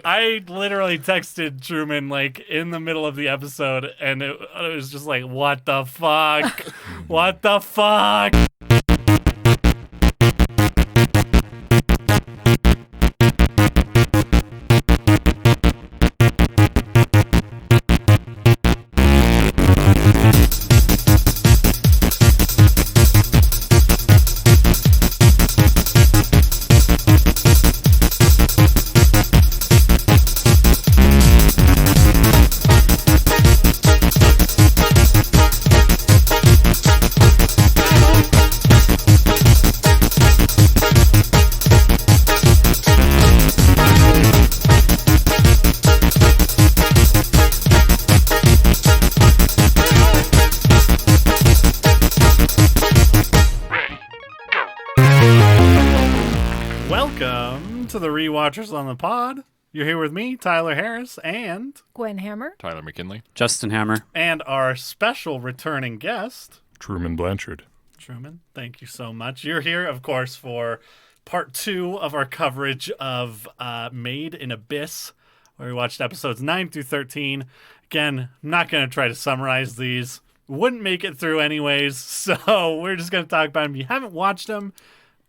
I literally texted Truman like in the middle of the episode, and it was just like, what the fuck? What the fuck? Welcome to the Rewatchers on the pod. You're here with me, Tyler Harris, and Gwen Hammer, Tyler McKinley, Justin Hammer, and our special returning guest, Truman Blanchard. Truman, thank you so much. You're here, of course, for part 2 of our coverage of Made in Abyss, where we watched episodes 9 through 13. Again, I'm not going to try to summarize these. Wouldn't make it through anyways, so we're just going to talk about them. If you haven't watched them,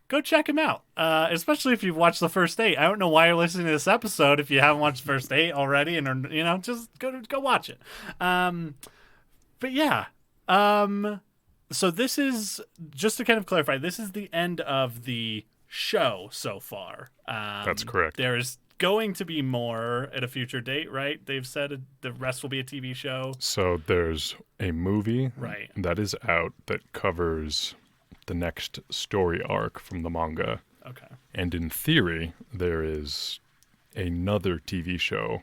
go check them out, especially if you've watched the first 8. I don't know why you're listening to this episode if you haven't watched the first 8 already, and just go watch it. But yeah, so this is, just to kind of clarify, this is the end of the show so far. That's correct. There's going to be more at a future date, right? They've said the rest will be a TV show. So there's a movie Right. that is out that covers the next story arc from the manga. Okay. And in theory, there is another TV show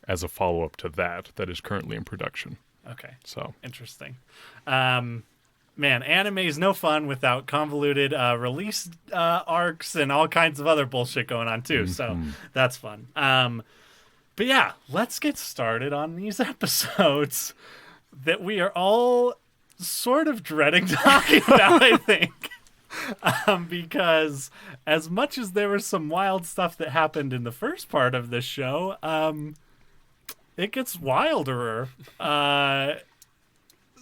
as a follow-up to that is currently in production. Okay. So Interesting. Man, anime is no fun without convoluted release arcs and all kinds of other bullshit going on too. So that's fun. But yeah, let's get started on these episodes that we are all sort of dreading talking about, I think. Because as much as there was some wild stuff that happened in the first part of this show, it gets wilder.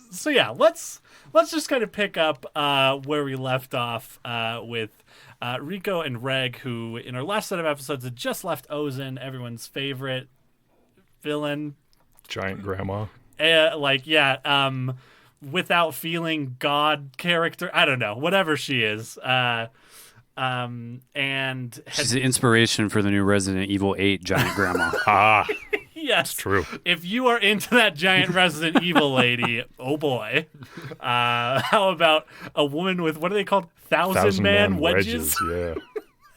So yeah, let's just kind of pick up where we left off with Rico and Reg, who in our last set of episodes had just left Ozen, everyone's favorite villain. Giant Grandma. Without feeling God character. I don't know, whatever she is. And she's the inspiration for the new Resident Evil 8 Giant Grandma. Yes, true. If you are into that giant Resident Evil lady, oh boy. How about a woman with, what are they called? Thousand man wedges? Yeah.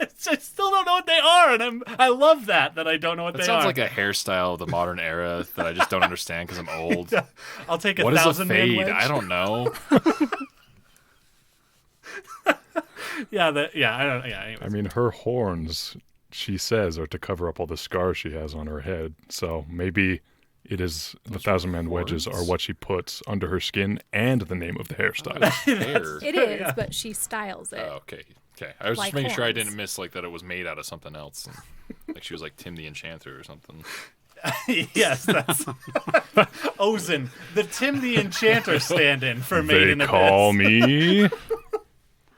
I still don't know what they are, and I love that I don't know what they are. That sounds like a hairstyle of the modern era that I just don't understand because I'm old. Yeah. I'll take a what is a 1,000 man fade? wedge. I don't know. Anyways. I mean, her horns, she says, are to cover up all the scars she has on her head. So maybe it is the 1,000 man wedges are what she puts under her skin and the name of the hairstyle. It is, but she styles it. Oh, okay. I was Like just making sure I horns. didn't miss like that it was made out of something else. And, like she was like Tim the Enchanter or something. Yes, that's Ozen, the Tim the Enchanter stand-in for Made in They Abyss. call me.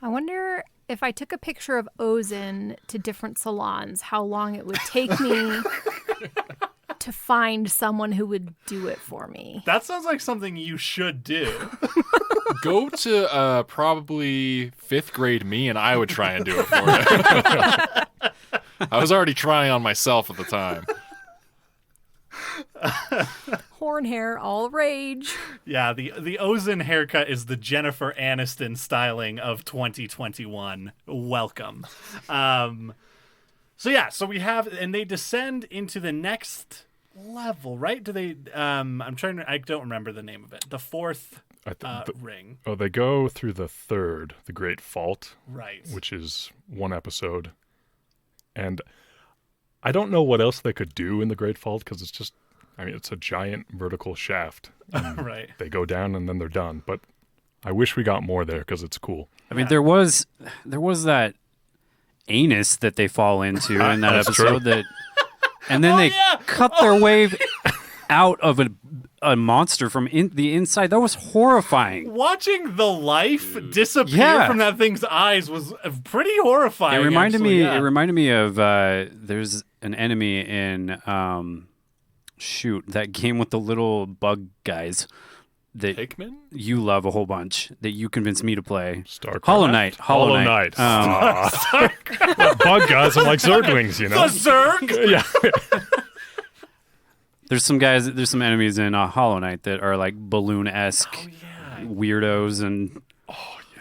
I wonder if I took a picture of Ozen to different salons, how long it would take me to find someone who would do it for me. That sounds like something you should do. Go to probably 5th grade me and I would try and do it for you. I was already trying on myself at the time. Horn hair, all rage. Yeah, the Ozen haircut is the Jennifer Aniston styling of 2021. Welcome. So we have, and they descend into the next level, right? Do they? I don't remember the name of it. The 4th ring. Oh, they go through the 3rd, the Great Fault, Right. which is one episode, and I don't know what else they could do in the Great Fault because it's a giant vertical shaft. Right. They go down and then they're done. But I wish we got more there because it's cool. I mean, there was that anus that they fall into in that That's episode true. that and then they yeah. cut their way out of a monster from the inside. That was horrifying. Watching the life disappear Yeah. from that thing's eyes was pretty horrifying. It reminded actually, me. yeah. It reminded me of there's an enemy in that game with the little bug guys that Hickman? you love a whole bunch that you convinced me to play. StarCraft. Hollow Knight. Hollow Knight. Bug guys, I'm like Zerglings, you know? The Zerg. Yeah. There's some enemies in Hollow Knight that are like balloon-esque weirdos, and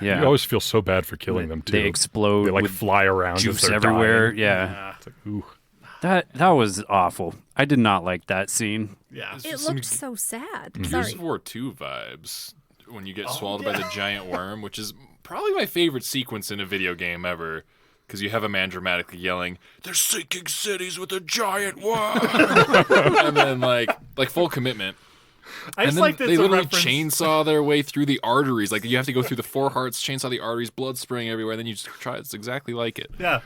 You always feel so bad for killing them, too. they explode. They like with fly around as juice they're everywhere. dying. Yeah. It's like, ooh. That was awful. I did not like that scene. Yeah. It looked so sad. Gears Sorry. of War 2 vibes when you get swallowed by the giant worm, which is probably my favorite sequence in a video game ever. Because you have a man dramatically yelling, "They're sinking cities with a giant worm," and then like full commitment. I And just then like that they it's a literally reference. chainsaw their way through the arteries. Like you have to go through the 4 hearts, chainsaw the arteries, blood spraying everywhere. And then you just try. It's exactly like it. Yeah.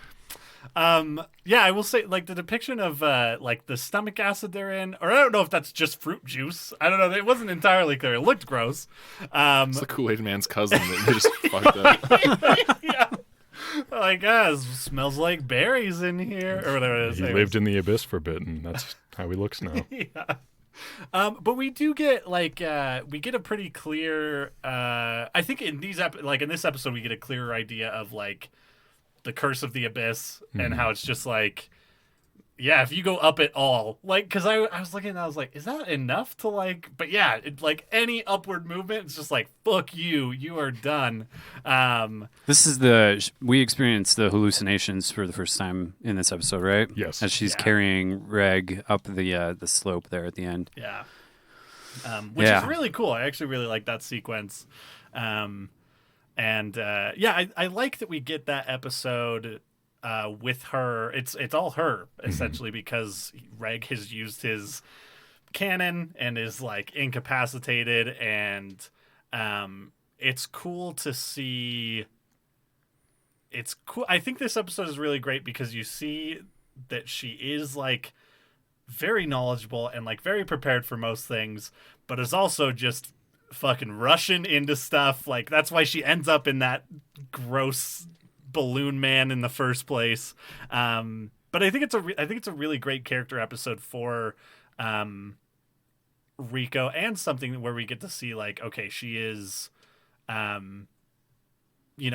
Yeah, I will say, like, the depiction of, like, the stomach acid they're in, or I don't know if that's just fruit juice. I don't know. It wasn't entirely clear. It looked gross. It's the Kool-Aid Man's cousin that just fucked up. Yeah. Like, it smells like berries in here, or whatever it is. He Anyways. lived in the abyss for a bit, and that's how he looks now. Yeah. But we do get, like, we get a pretty clear, I think in these, in this episode, we get a clearer idea of, like, the curse of the abyss and how it's just like, yeah, if you go up at all, like, because I was looking and I was like, is that enough to, like, but yeah, like any upward movement, it's just like, fuck you, you are done. This is we experienced the hallucinations for the first time in this episode, right? Yes. As she's carrying Reg up the slope there at the end. Yeah. Which is really cool. I actually really like that sequence. I like that we get that episode with her. It's all her essentially because Reg has used his cannon and is like incapacitated, and it's cool to see. It's cool. I think this episode is really great because you see that she is like very knowledgeable and like very prepared for most things, but is also just fucking rushing into stuff. Like that's why she ends up in that gross balloon man in the first place. But I think it's a really great character episode for Rico, and something where we get to see like, okay, she is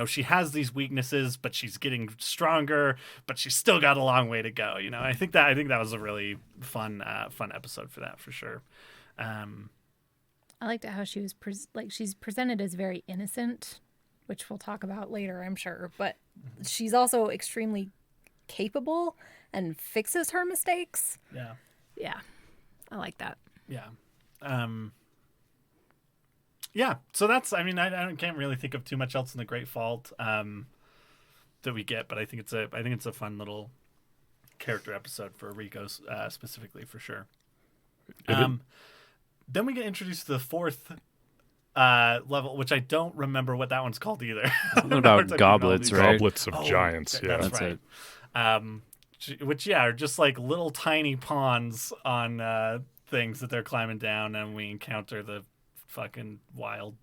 she has these weaknesses, but she's getting stronger, but she's still got a long way to go. I think that was a really fun episode for that, for sure. I liked how she was she's presented as very innocent, which we'll talk about later, I'm sure. But she's also extremely capable and fixes her mistakes. Yeah. Yeah, I like that. Yeah. Yeah. So that's. I can't really think of too much else in the Great Fault that we get, but I think it's a fun little character episode for Rico specifically, for sure. Then we get introduced to the fourth level, which I don't remember what that one's called either. What about goblets, right? Goblets of giants, yeah. That's right. Which are just like little tiny ponds on things that they're climbing down, and we encounter the fucking wild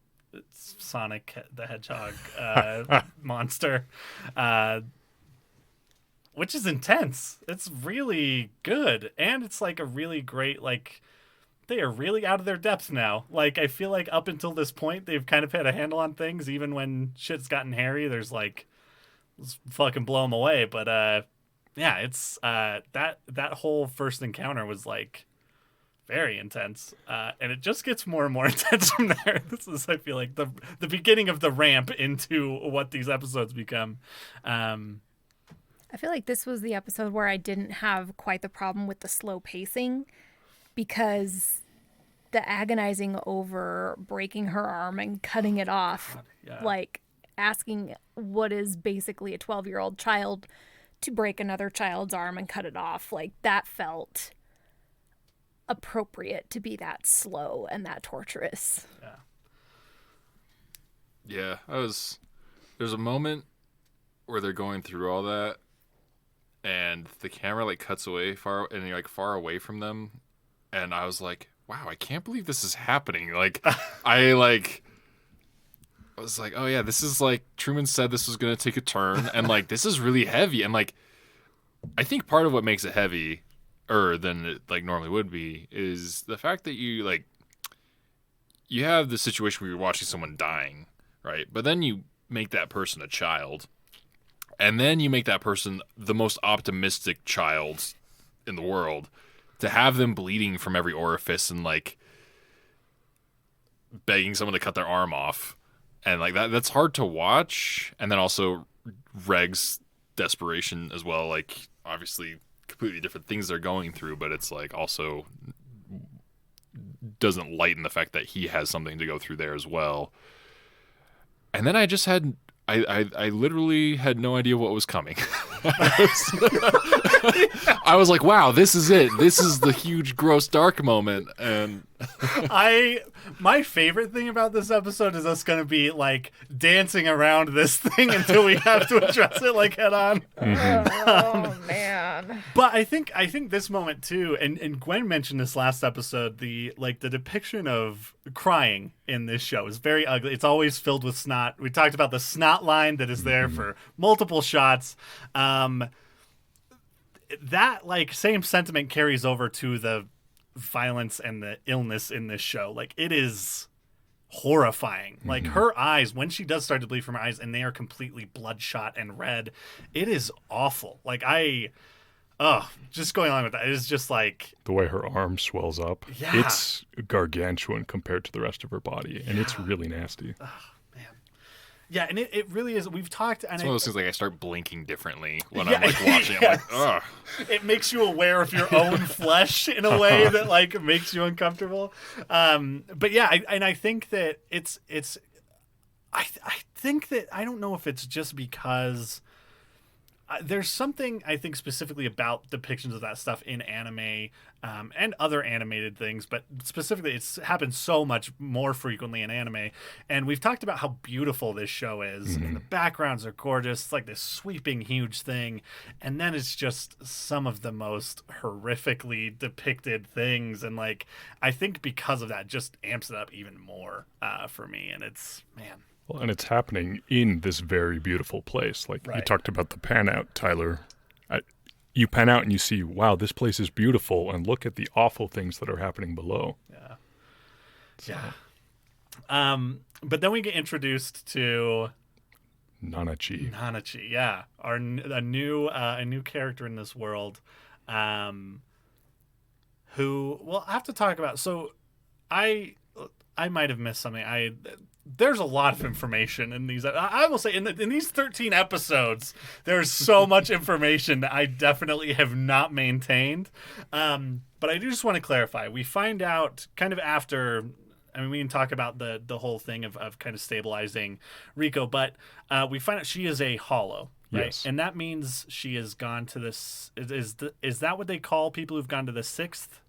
Sonic the Hedgehog monster, which is intense. It's really good, and it's like a really great, like, they are really out of their depth now. Like, I feel like up until this point, they've kind of had a handle on things. Even when shit's gotten hairy, there's like, let's fucking blow them away. But yeah, it's that whole first encounter was like very intense, and it just gets more and more intense from there. This is, I feel like, the beginning of the ramp into what these episodes become. I feel like this was the episode where I didn't have quite the problem with the slow pacing, because the agonizing over breaking her arm and cutting it off, like asking what is basically a 12-year-old child to break another child's arm and cut it off, like that felt appropriate to be that slow and that torturous. Yeah, there's a moment where they're going through all that, and the camera like cuts away far and you're like far away from them, and I was like, wow, I can't believe this is happening. Like I was like, oh yeah, this is like Truman said this was gonna take a turn, and like this is really heavy, and like I think part of what makes it heavy than it like normally would be is the fact that you have the situation where you're watching someone dying, right? But then you make that person a child, and then you make that person the most optimistic child in the world, to have them bleeding from every orifice and like begging someone to cut their arm off, and like that's hard to watch. And then also Reg's desperation as well, like obviously completely different things they're going through, but it's like also doesn't lighten the fact that he has something to go through there as well. And then I just had I literally had no idea what was coming. I was like, wow, this is it. This is the huge, gross, dark moment. And my favorite thing about this episode is us going to be like dancing around this thing until we have to address it like head on. Oh man. But I think this moment too, and Gwen mentioned this last episode, the depiction of crying in this show is very ugly. It's always filled with snot. We talked about the snot line that is there for multiple shots. That like same sentiment carries over to the violence and the illness in this show. Like it is horrifying. Like her eyes, when she does start to bleed from her eyes and they are completely bloodshot and red, it is awful. Like just going along with that, it is just like The way her arm swells up, Yeah. it's gargantuan compared to the rest of her body, and it's really nasty. yeah, and it really is. We've talked, and it's one of those things like I start blinking differently when Yeah, I'm like watching. yes. I'm like, ugh. it makes you aware of your own flesh in a way that like makes you uncomfortable. But yeah, I think that I think that I don't know if it's just because there's something I think specifically about depictions of that stuff in anime and other animated things, but specifically it's happened so much more frequently in anime. And we've talked about how beautiful this show is, and the backgrounds are gorgeous. It's like this sweeping, huge thing, and then it's just some of the most horrifically depicted things. And like I think because of that, just amps it up even more for me. And it's Well, and it's happening in this very beautiful place. Like you Right. talked about the pan out, Tyler. You pan out and you see, wow, this place is beautiful, and look at the awful things that are happening below. yeah. But then we get introduced to Nanachi. Hanachi, yeah, a new character in this world, who we'll have to talk about. So, I might have missed something. There's a lot of information in these. I will say in these 13 episodes, there's so much information that I definitely have not maintained. But I do just want to clarify. We find out kind of after. I mean, we can talk about the whole thing of kind of stabilizing Rico, but we find out she is a hollow, right? Yes. And that means she has gone to this. Is that what they call people who've gone to the sixth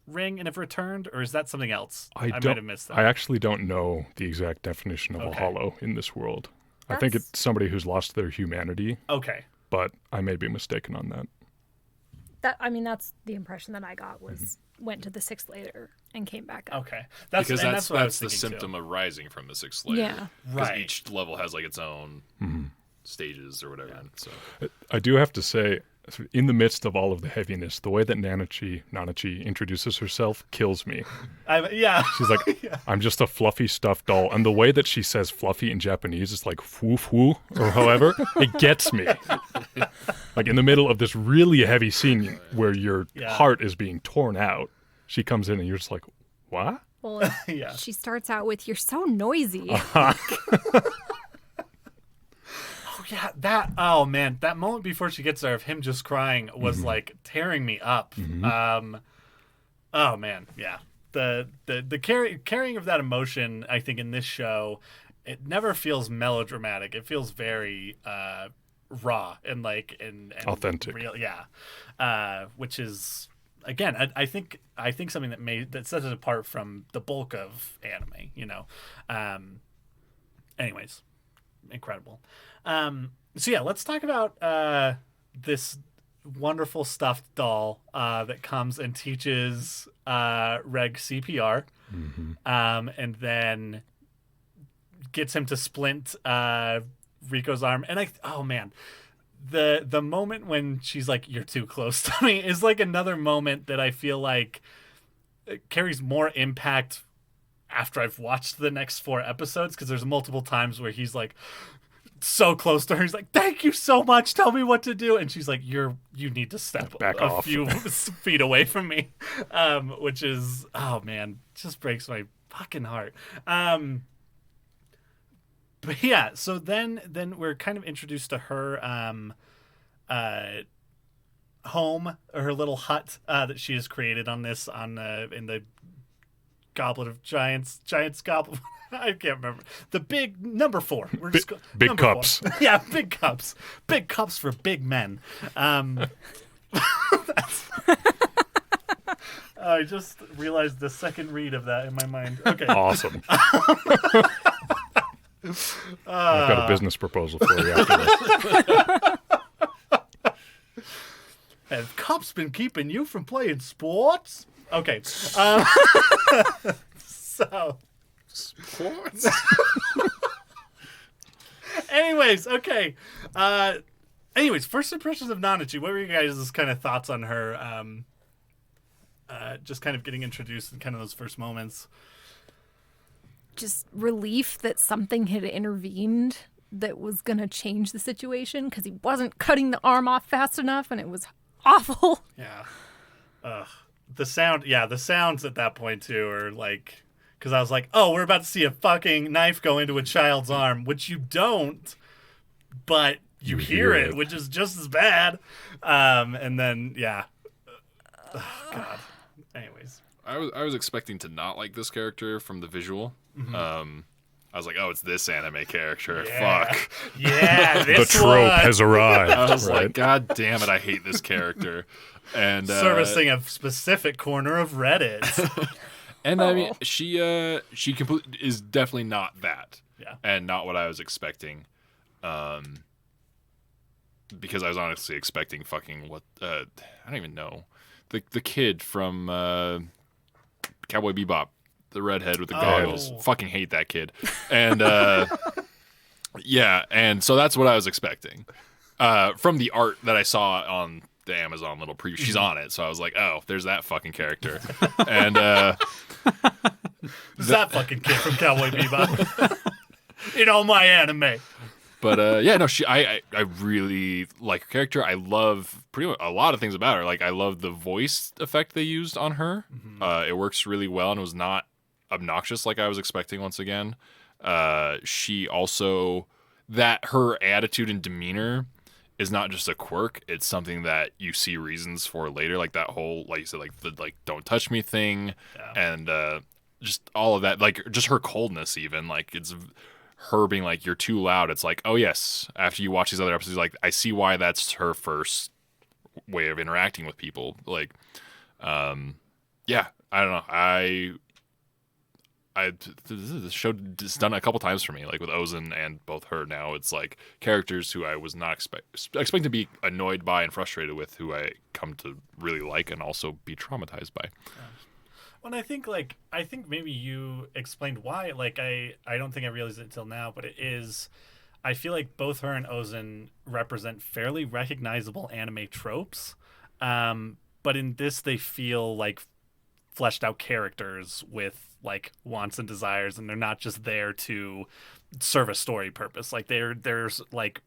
ring and have returned, or is that something else? I might have missed that. I actually don't know the exact definition of a Okay. hollow in this world. I think it's somebody who's lost their humanity, Okay. but I may be mistaken on that. That's the impression that I got was went to the sixth later and came back up. Okay. Because that's what I was the thinking, symptom too. of rising from the sixth layer. Yeah. Because Right. each level has like its own stages or whatever. So I do have to say, in the midst of all of the heaviness, the way that Nanachi introduces herself kills me. Yeah. She's like, I'm just a fluffy stuffed doll. And the way that she says fluffy in Japanese is like woof woo or however, it gets me. Like in the middle of this really heavy scene where your heart is being torn out, she comes in and you're just like, what? Well, Yeah. she starts out with, "You're so noisy." Yeah, oh man, that moment before she gets there of him just crying was like tearing me up. Oh man, yeah. The carrying of that emotion, I think in this show, it never feels melodramatic. It feels very raw and and Authentic. real, yeah. Which is again, I think something that sets it apart from the bulk of anime. Anyways, incredible. So yeah, let's talk about this wonderful stuffed doll that comes and teaches Reg CPR, and then gets him to splint Rico's arm. And oh man, the moment when she's like, "You're too close to me," is like another moment that I feel like it carries more impact after I've watched the next 4 episodes, because there's multiple times where he's like so close to her. He's like, "Thank you so much. Tell me what to do." And she's like, you need to step Back a off. few feet away from me," which is, oh man, just breaks my fucking heart. But yeah, so then we're kind of introduced to her home, or her little hut that she has created in the Goblet of Giants Goblet. I can't remember the big number 4. We're just Big number cups. 4. Yeah, big cups for big men. I just realized the second read of that in my mind. Okay. Awesome. I've got a business proposal for you after this. Have cups been keeping you from playing sports? Okay. So. Sports. Anyways, okay. First impressions of Nanachi. What were you guys' kind of thoughts on her? Just kind of getting introduced in kind of those first moments. Just relief that something had intervened that was going to change the situation, because he wasn't cutting the arm off fast enough, and it was awful. Yeah. The sounds at that point too are like, because I was like, oh, we're about to see a fucking knife go into a child's arm, which you don't, but you hear it, which is just as bad. And then, yeah. Oh, God. Anyways. I was expecting to not like this character from the visual. I was like, oh, it's this anime character. Yeah. Fuck. Yeah, The this trope one. has arrived. I was right? like, God damn it, I hate this character. And Servicing a specific corner of Reddit. and I mean, she is definitely not that. Yeah. And not what I was expecting. Because I was honestly expecting fucking what I don't even know. The kid from Cowboy Bebop, the redhead with the goggles. Fucking hate that kid. And yeah, and so that's what I was expecting. From the art that I saw on the Amazon little preview, she's on it, so I was like, oh, there's that fucking character. And that fucking kid from Cowboy Bebop. In all my anime. But yeah, no, I really like her character. I love pretty much a lot of things about her. Like, I love the voice effect they used on her. It works really well and was not obnoxious like I was expecting once again. She also, that her attitude and demeanor is not just a quirk. It's something that you see reasons for later. Like that whole, like you said, like the don't touch me thing, and just all of that. Like just her coldness, even like it's her being like, you're too loud. It's like, oh yes, after you watch these other episodes, like I see why that's her first way of interacting with people. Like, yeah, I don't know. This show has done it a couple times for me, like with Ozen and both her now. It's like characters who I was not expecting to be annoyed by and frustrated with, who I come to really like and also be traumatized by. Well, and I think maybe you explained why. Like I don't think I realized it till now, but it is. I feel like both her and Ozen represent fairly recognizable anime tropes, but in this they feel like fleshed out characters with like wants and desires, and they're not just there to serve a story purpose. Like there's like,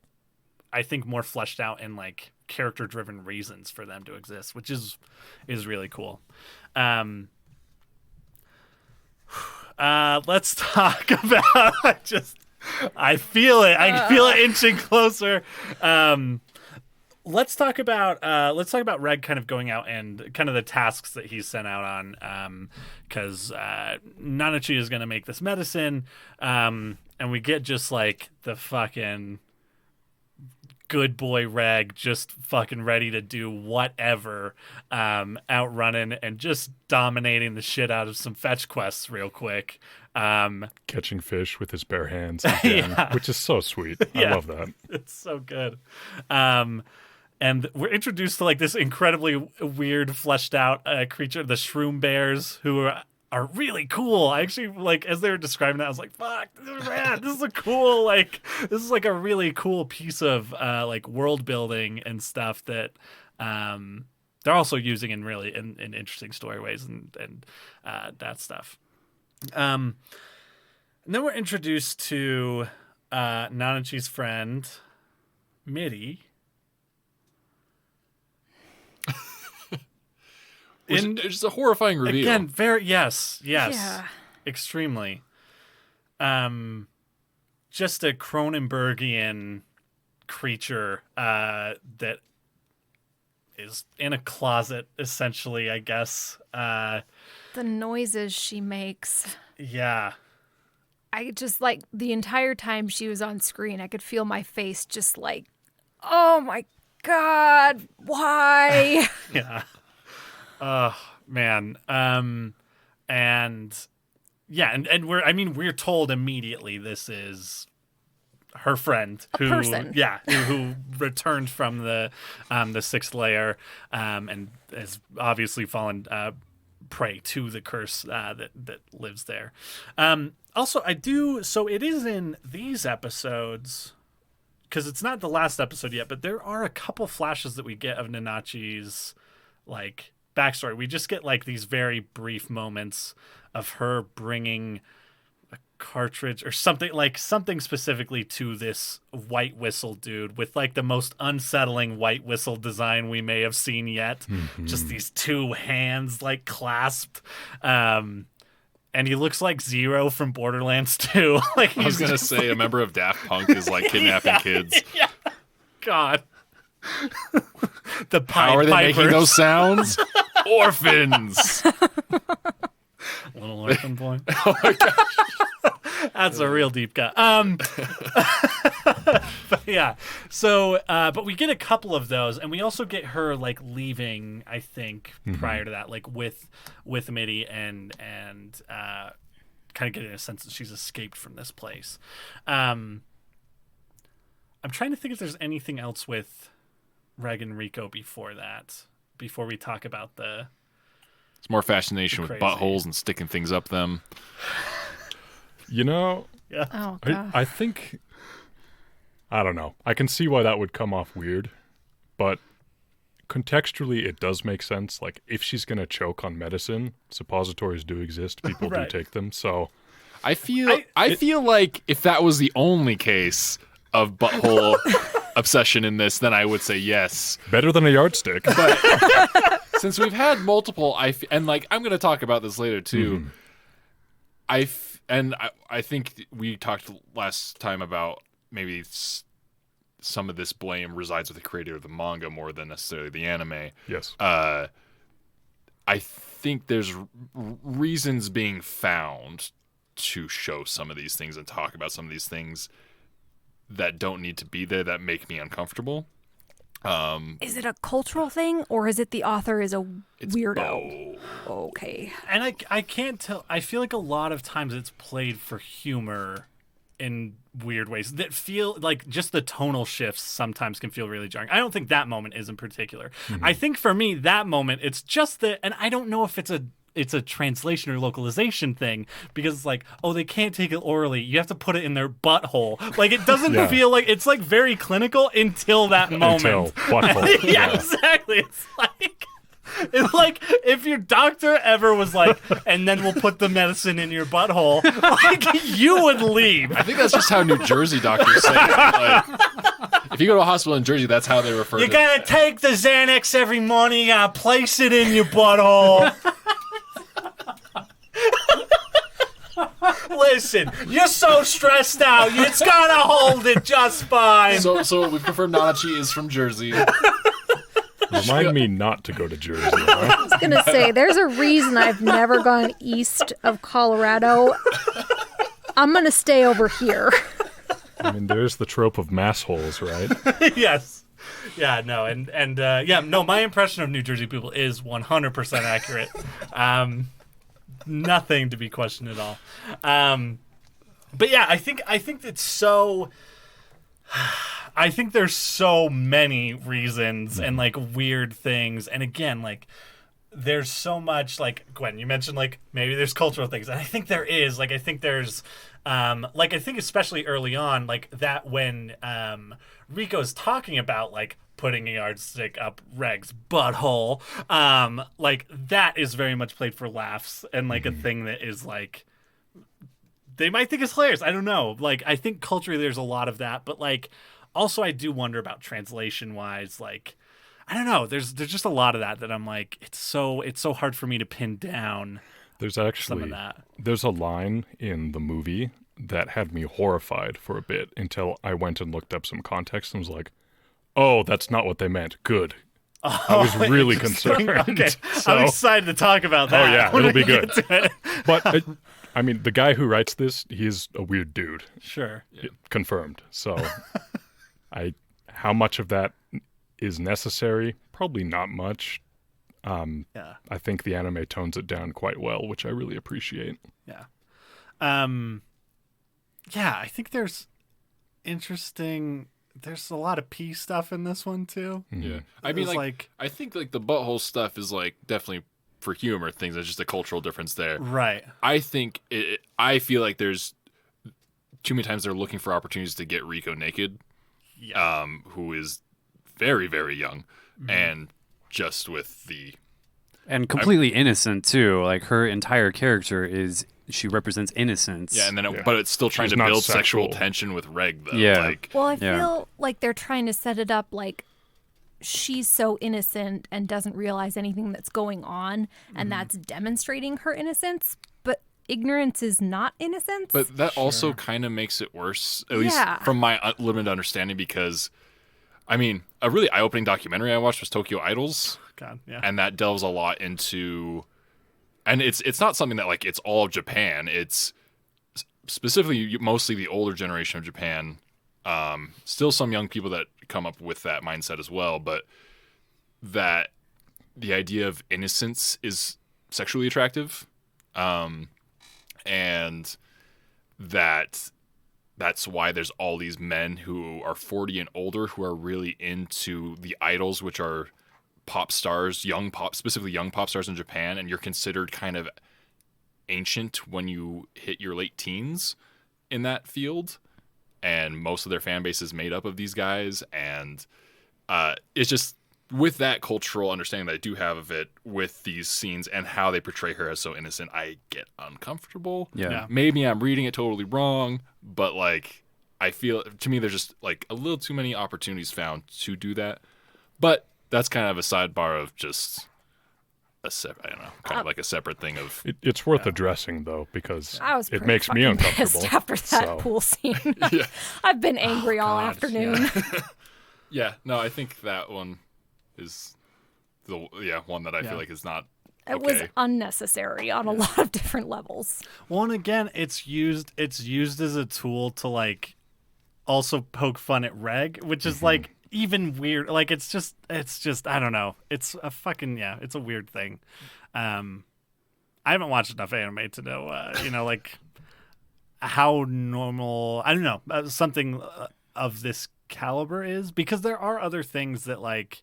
I think, more fleshed out and like character driven reasons for them to exist, which is really cool. Let's talk about I feel it inching closer. Let's talk about Reg kind of going out and kind of the tasks that he's sent out on, because Nanachi is going to make this medicine, and we get just like the fucking good boy Reg just fucking ready to do whatever, out running and just dominating the shit out of some fetch quests real quick. Catching fish with his bare hands again, which is so sweet. I love that. It's so good. and we're introduced to like this incredibly weird, fleshed out creature, the shroom bears, who are really cool. I actually like as they were describing that, I was like, "Fuck, man, this is a cool this is like a really cool piece of like world building and stuff that they're also using in really in interesting story ways and that stuff." And then we're introduced to Nanachi's friend, Mitty. It's a horrifying reveal. Again, yes, Yeah. extremely. Just a Cronenbergian creature that is in a closet, essentially, I guess. The noises she makes. Yeah. I just like the entire time she was on screen, I could feel my face just like, oh my God, why? Yeah. Oh, man. And yeah, and we're told immediately this is her friend person. Yeah, who returned from the sixth layer and has obviously fallen prey to the curse that lives there. Also, so it is in these episodes, because it's not the last episode yet, but there are a couple flashes that we get of Nanachi's like backstory. We just get like these very brief moments of her bringing a cartridge or something specifically to this white whistle dude with like the most unsettling white whistle design we may have seen yet. Just these two hands like clasped. And he looks like Zero from Borderlands 2. Like I was going to say a member of Daft Punk is like kidnapping kids. Yeah. God. The How are they making those sounds? Orphans. Little orphan boy. Oh my gosh. That's a real deep cut. But yeah. So, but we get a couple of those, and we also get her like leaving. I think prior to that, like with Mitty and kind of getting a sense that she's escaped from this place. I'm trying to think if there's anything else with Reg and Rico before that. Before we talk about it's more fascination with buttholes and sticking things up them. You know, yeah. Oh, God. I think, I don't know. I can see why that would come off weird, but contextually it does make sense. Like, if she's going to choke on medicine, suppositories do exist. People Right. do take them. So I feel like if that was the only case of butthole obsession in this, then I would say yes. better than a yardstick. But since we've had multiple, I'm going to talk about this later too. I think we talked last time about maybe some of this blame resides with the creator of the manga more than necessarily the anime. Yes. I think there's reasons being found to show some of these things and talk about some of these things that don't need to be there, that make me uncomfortable. Is it a cultural thing, or is it the author is a It's weirdo? Okay. And I can't tell. I feel like a lot of times it's played for humor in weird ways that feel like just the tonal shifts sometimes can feel really jarring. I don't think that moment is in particular. I think for me, that moment, it's just and I don't know if it's a translation or localization thing, because it's like, oh, they can't take it orally. You have to put it in their butthole. Like, it doesn't Yeah. feel like it's like very clinical until that moment. Until butthole. Yeah, exactly. It's like if your doctor ever was like, and then we'll put the medicine in your butthole, like you would leave. I think that's just how New Jersey doctors say it. Like, if you go to a hospital in Jersey, that's how they refer to You it. gotta take the Xanax every morning. You gotta place it in your butthole. Listen, you're so stressed out. It's gonna hold it just fine. So we've confirmed Nanachi is from Jersey. Remind me not to go to Jersey. Huh? I was going to say, there's a reason I've never gone east of Colorado. I'm going to stay over here. I mean, there's the trope of mass holes, right? Yes. Yeah, no, and no, my impression of New Jersey people is 100% accurate. Nothing to be questioned at all. But yeah, I think it's so I think there's so many reasons and like weird things, and again, like there's so much, like Gwen, you mentioned like maybe there's cultural things, and I think there is. Like I think there's like I think especially early on, like that when Rico's talking about like putting a yardstick up Reg's butthole, like that is very much played for laughs and like a thing that is like they might think it's hilarious. I don't know. Like I think culturally there's a lot of that, but like also I do wonder about translation wise, like I don't know. There's just a lot of that I'm like it's so hard for me to pin down. There's Some of actually that. there's a line in the movie that had me horrified for a bit until I went and looked up some context and was like, "Oh, that's not what they meant." Good. I was really concerned. Okay, So- I'm excited to talk about that. Oh, yeah, when it'll we be good. get to it. But I mean, the guy who writes this, he's a weird dude. Sure. Confirmed. So, how much of that is necessary? Probably not much. Yeah. I think the anime tones it down quite well, which I really appreciate. Yeah. Yeah, I think there's a lot of pee stuff in this one too. Yeah, I mean, It's like, I think like the butthole stuff is like definitely for humor things. There's just a cultural difference there. Right. I think I feel like there's too many times they're looking for opportunities to get Rico naked, Yeah. who is very, very young, and just with the And completely innocent too. Like her entire character she represents innocence. and then Yeah. but it's still trying She's to not build sexual sexual. tension with Reg though. Yeah. Like, Well, I Yeah. feel like they're trying to set it up like she's so innocent and doesn't realize anything that's going on, and that's demonstrating her innocence. But ignorance is not innocence. but that also kind of makes it worse, at least Yeah. from my limited understanding, because I mean, a really eye-opening documentary I watched was Tokyo Idols. God. Yeah. And that delves a lot into, and it's not something that like it's all of Japan. It's specifically mostly the older generation of Japan. Still some young people that come up with that mindset as well, but that the idea of innocence is sexually attractive, and that's why there's all these men who are 40 and older who are really into the idols, which are pop stars, specifically young pop stars in Japan, and you're considered kind of ancient when you hit your late teens in that field. And most of their fan base is made up of these guys, and it's just with that cultural understanding that I do have of it with these scenes and how they portray her as so innocent, I get uncomfortable. Yeah. Maybe I'm reading it totally wrong, but like I feel to me there's just like a little too many opportunities found to do that. But that's kind of a sidebar of just kind of like a separate thing of It's worth addressing though, because I was it pretty makes me fucking uncomfortable. pissed after that So- pool scene. I've been angry all God, afternoon. yeah. No, I think that one is the one that I Yeah. feel like is not It was okay. unnecessary on a lot of different levels. Well, and again, it's used as a tool to like also poke fun at Reg, which is like even weird. Like it's just I don't know. It's a fucking it's a weird thing. I haven't watched enough anime to know like how normal, I don't know, something of this caliber is, because there are other things that like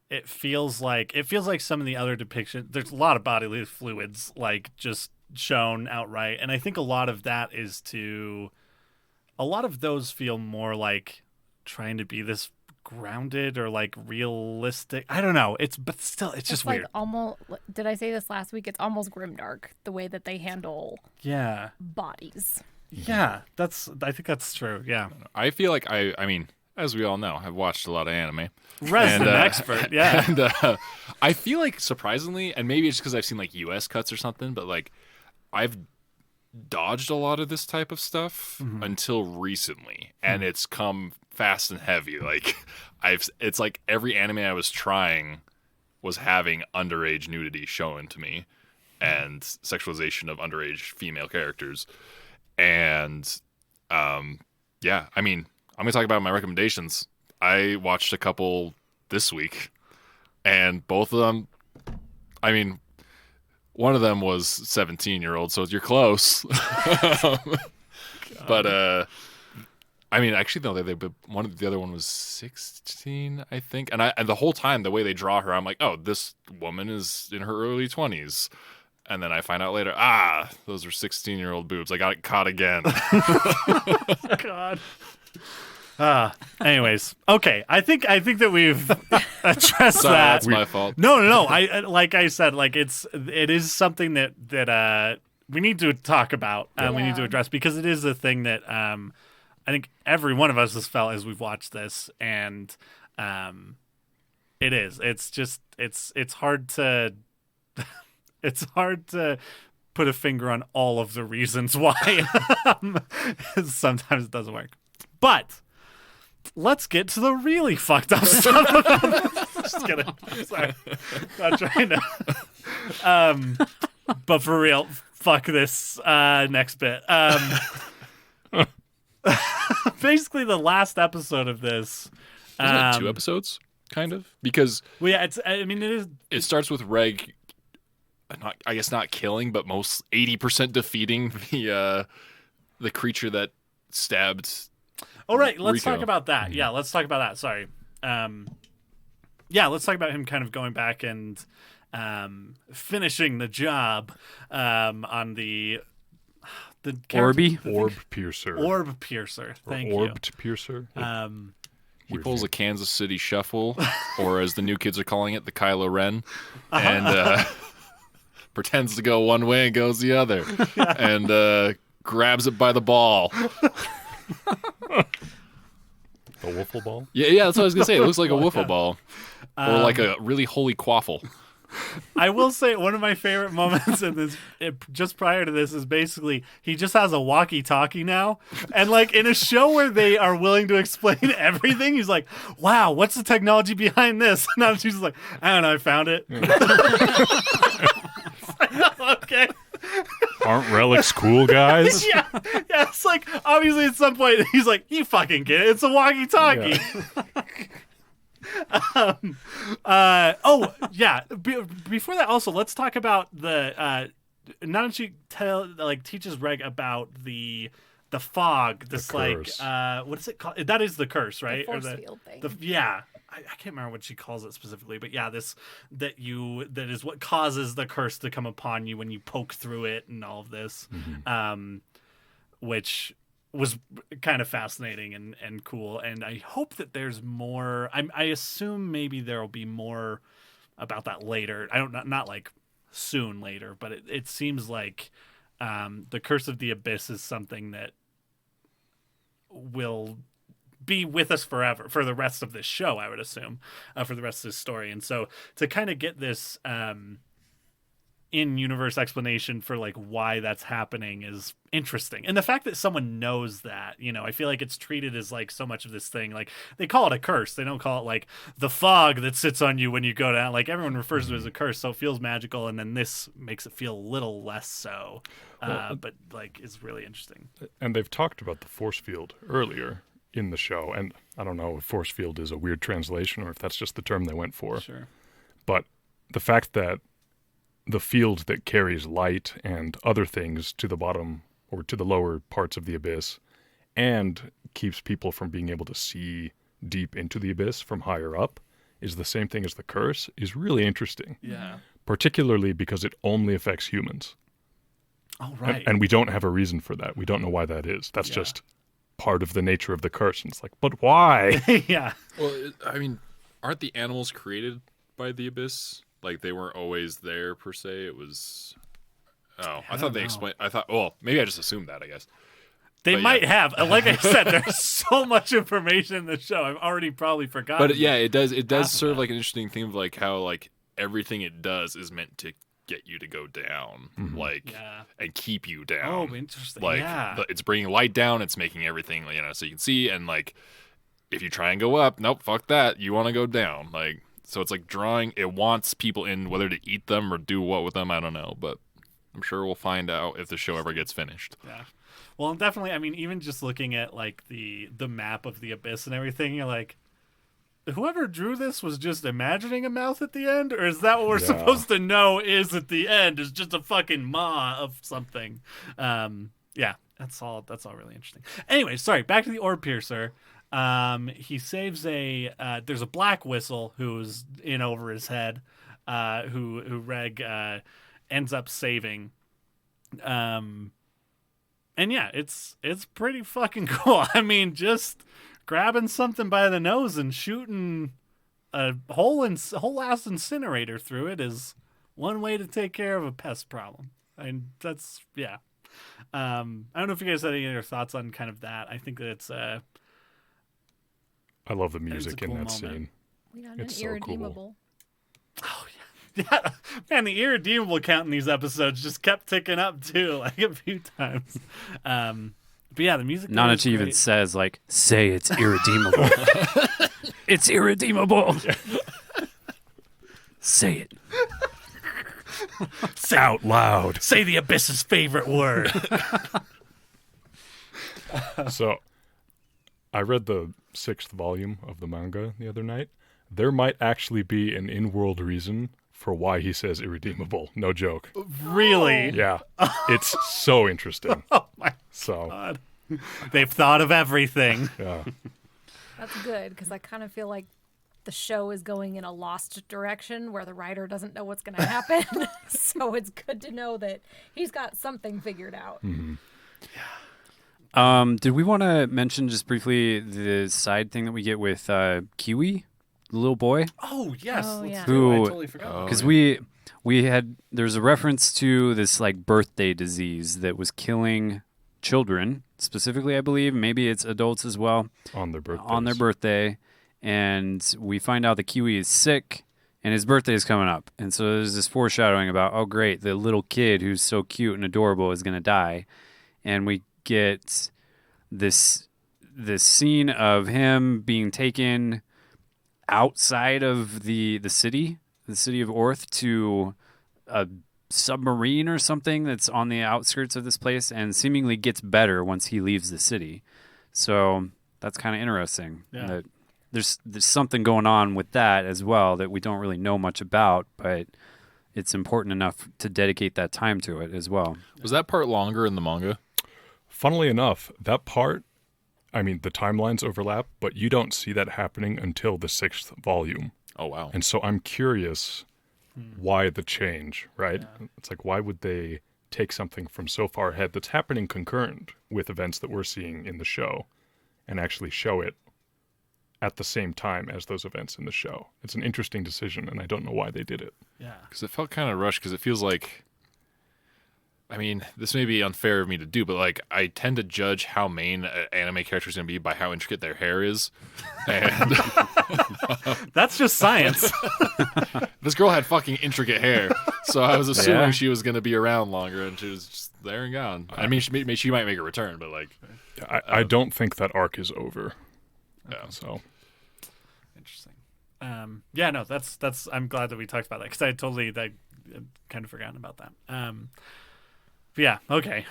it feels like some of the other depictions, there's a lot of bodily fluids like just shown outright, and I think a lot of that is a lot of those feel more like trying to be this grounded or like realistic. I don't know. But still, it's just like weird. almost. Did I say this last week? It's almost grimdark the way that they handle Yeah. bodies. Yeah. I think that's true. Yeah. I feel like I mean, as we all know, I've watched a lot of anime. Res And, an expert. Yeah. And I feel like surprisingly, and maybe it's because I've seen like US cuts or something, but like I've dodged a lot of this type of stuff until recently, and it's come fast and heavy. Like it's like every anime I was trying was having underage nudity shown to me and sexualization of underage female characters. And yeah, I mean, I'm gonna talk about my recommendations. I watched a couple this week, and both of them, I mean, one of them was 17-year-old, so you're close. But I mean, actually, no, the other one was 16, I think. And the whole time, the way they draw her, I'm like, oh, this woman is in her early 20s. And then I find out later, those are 16-year-old boobs. I got caught again. God. Anyways, okay. I think that we've addressed Sorry, that. that's my fault. No. Like I said, like it is something that we need to talk about. We need to address because it is a thing that I think every one of us has felt as we've watched this, and it is. It's just it's hard to it's hard to put a finger on all of the reasons why sometimes it doesn't work. But let's get to the really fucked up stuff about this. Just kidding. Sorry. Not trying to. But for real, fuck this next bit. Basically, the last episode of this. Isn't it 2 episodes, kind of? Because Well, yeah, it is. it starts with Reg, not killing, but most 80% defeating the creature that stabbed. Oh, right. Let's Rico. talk about that. Yeah, let's talk about that. Sorry. Yeah, let's talk about him kind of going back and finishing the job on the Orby? Orb piercer. Orb piercer. Thank you. Orbed piercer. He pulls a Kansas City shuffle, or as the new kids are calling it, the Kylo Ren, and pretends to go one way and goes the other, and grabs it by the ball. The wiffle ball. Yeah, that's what I was gonna say. It looks like a wiffle ball, or like a really holy quaffle. I will say one of my favorite moments in this, just prior to this, is basically he just has a walkie-talkie now, and like in a show where they are willing to explain everything, he's like, "Wow, what's the technology behind this?" And I'm just like, "I don't know, I found it." Okay. Aren't relics cool, guys? Yeah, it's like obviously at some point he's like, "You fucking get it? It's a walkie-talkie." Before that, also let's talk about the Nanachi teaches Reg about the fog. This curse. what is it called? That is the curse, right? Force field thing. I can't remember what she calls it specifically, but yeah, that is what causes the curse to come upon you when you poke through it and all of this, which was kind of fascinating and cool. And I hope that there's more. I assume maybe there will be more about that later. Not like soon later, but it seems like the Curse of the Abyss is something that will be with us forever for the rest of this show, I would assume, for the rest of this story. And so to kind of get this in-universe explanation for like why that's happening is interesting. And the fact that someone knows that, I feel like it's treated as like so much of this thing, like they call it a curse. They don't call it like the fog that sits on you when you go down. Like everyone refers to it as a curse, so it feels magical. And then this makes it feel a little less so, but like it's really interesting. And they've talked about the force field earlier in the show, and I don't know if force field is a weird translation or if that's just the term they went for. Sure. But the fact that the field that carries light and other things to the bottom or to the lower parts of the abyss and keeps people from being able to see deep into the abyss from higher up is the same thing as the curse is really interesting. Yeah. Particularly because it only affects humans. Oh, right. And we don't have a reason for that. We don't know why that is. That's just part of the nature of the curse. And it's like, but why? Yeah. Well, I mean, aren't the animals created by the abyss? Like they weren't always there per se. It was. Oh, I thought they explained. I thought. Well, maybe I just assumed that. I guess They But might yeah. have. Like I said, there's so much information in the show. I've already probably forgotten. But yeah, it does. It does half of serve that. like an interesting theme of like how like everything it does is meant to get you to go down, like Yeah. and keep you down. Oh, interesting. Like Yeah. it's bringing light down. It's making everything so you can see. And like if you try and go up, nope, fuck that. You want to go down. Like so, it's like drawing. It wants people in, whether to eat them or do what with them. I don't know, but I'm sure we'll find out if the show ever gets finished. Yeah. Well, definitely. I mean, even just looking at like the map of the abyss and everything, you're like, whoever drew this was just imagining a mouth at the end, or is that what we're supposed to know is at the end? Is just a fucking maw of something. Yeah. That's all really interesting. Anyway, sorry, back to the orb piercer. He saves there's a black whistle who's in over his head, who Reg ends up saving. And yeah, it's pretty fucking cool. I mean, just grabbing something by the nose and shooting a whole ass incinerator through it is one way to take care of a pest problem. And that's, yeah. I don't know if you guys had any other thoughts on kind of that. I think that it's I love the it's a music cool in that moment. scene. We got It's an so irredeemable. Oh yeah, yeah, man. The irredeemable count in these episodes just kept ticking up too, like a few times. But yeah, the music. there is Nanachi even great. says, like, say it's irredeemable. It's irredeemable. Say it. Say, Out loud. say the abyss's favorite word. So, I read the 6th volume of the manga the other night. There might actually be an in-world reason for why he says irredeemable. No joke. Really? Yeah. It's so interesting. Oh my So, god. They've thought of everything. yeah. That's good because I kind of feel like the show is going in a lost direction where the writer doesn't know what's going to happen. So it's good to know that he's got something figured out. Did we want to mention just briefly the side thing that we get with Kiwi, the little boy? Oh yes. Oh, let's yeah. do it. I Who- totally forgot. Because we had there's a reference to this like birthday disease that was killing children specifically, I believe. Maybe it's adults as well On their birthdays. on their birthday, and we find out that Kiwi is sick and his birthday is coming up, and so there's this foreshadowing about, oh great, the little kid who's so cute and adorable is going to die, and we get this scene of him being taken outside of the city of Orth, to a submarine or something that's on the outskirts of this place, and seemingly gets better once he leaves the city. So that's kind of interesting. Yeah. That there's something going on with that as well that we don't really know much about, but it's important enough to dedicate that time to it as well. Was that part longer in the manga? Funnily enough, that part, I mean, the timelines overlap, but you don't see that happening until the 6th volume. Oh wow. And so I'm curious why the change, right? Yeah. It's like, why would they take something from so far ahead that's happening concurrent with events that we're seeing in the show and actually show it at the same time as those events in the show? It's an interesting decision, and I don't know why they did it. Yeah. Because it felt kind of rushed. Because it feels like, I mean, this may be unfair of me to do, but like I tend to judge how main an anime character is going to be by how intricate their hair is. And That's just science. this girl had fucking intricate hair, so I was assuming Yeah. she was going to be around longer, and she was just there and gone. I mean, she might make a return, but like, I don't think that arc is over. yeah. So Interesting. Yeah, no, that's. I'm glad that we talked about that because I kind of forgotten about that. But yeah, okay.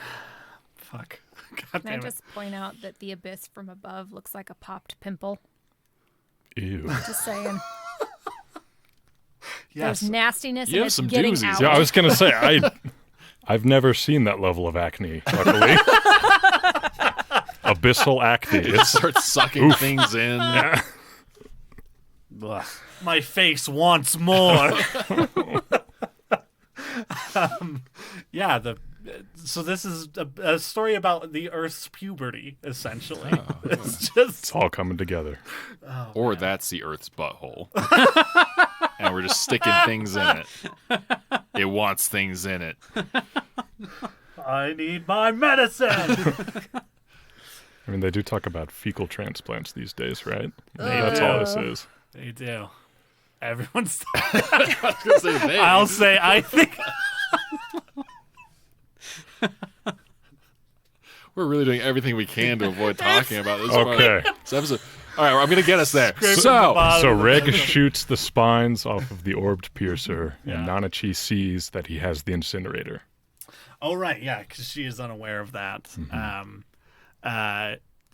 Fuck. God Can I damn it. just point out that the abyss from above looks like a popped pimple? ew. Just saying. Yes. There's nastiness You and have it's some getting doozies. out. Yeah, I was gonna say I've never seen that level of acne. Luckily, abyssal acne. It's Start sucking things in. Ugh. My face wants more. Yeah, so this is a story about the Earth's puberty, essentially. It's just all coming together. Or that's the Earth's butthole. And we're just sticking things in it. It wants things in it. I need my medicine. I mean, they do talk about fecal transplants these days, right? That's all this is. They do. Everyone's. I was gonna say they. I'll say I think. We're really doing everything we can to avoid talking about this. Okay. This episode. All right, I'm gonna get us there. the So, bottom. So Reg shoots the spines off of the orbed piercer, and Yeah. Nanachi sees that he has the incinerator. Oh right, yeah, because she is unaware of that.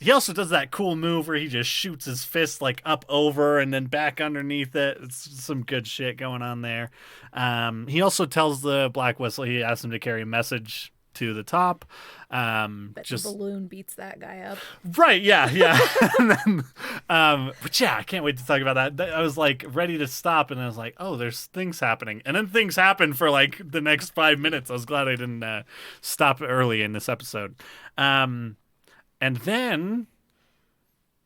He also does that cool move where he just shoots his fist like up over and then back underneath it. It's some good shit going on there. He also tells the Black Whistle, he asks him to carry a message to the top. Bet Just the balloon beats that guy up. right, yeah. And then, but yeah, I can't wait to talk about that. I was like ready to stop, and I was like, oh, there's things happening, and then things happen for like the next 5 minutes. I was glad I didn't stop early in this episode. And then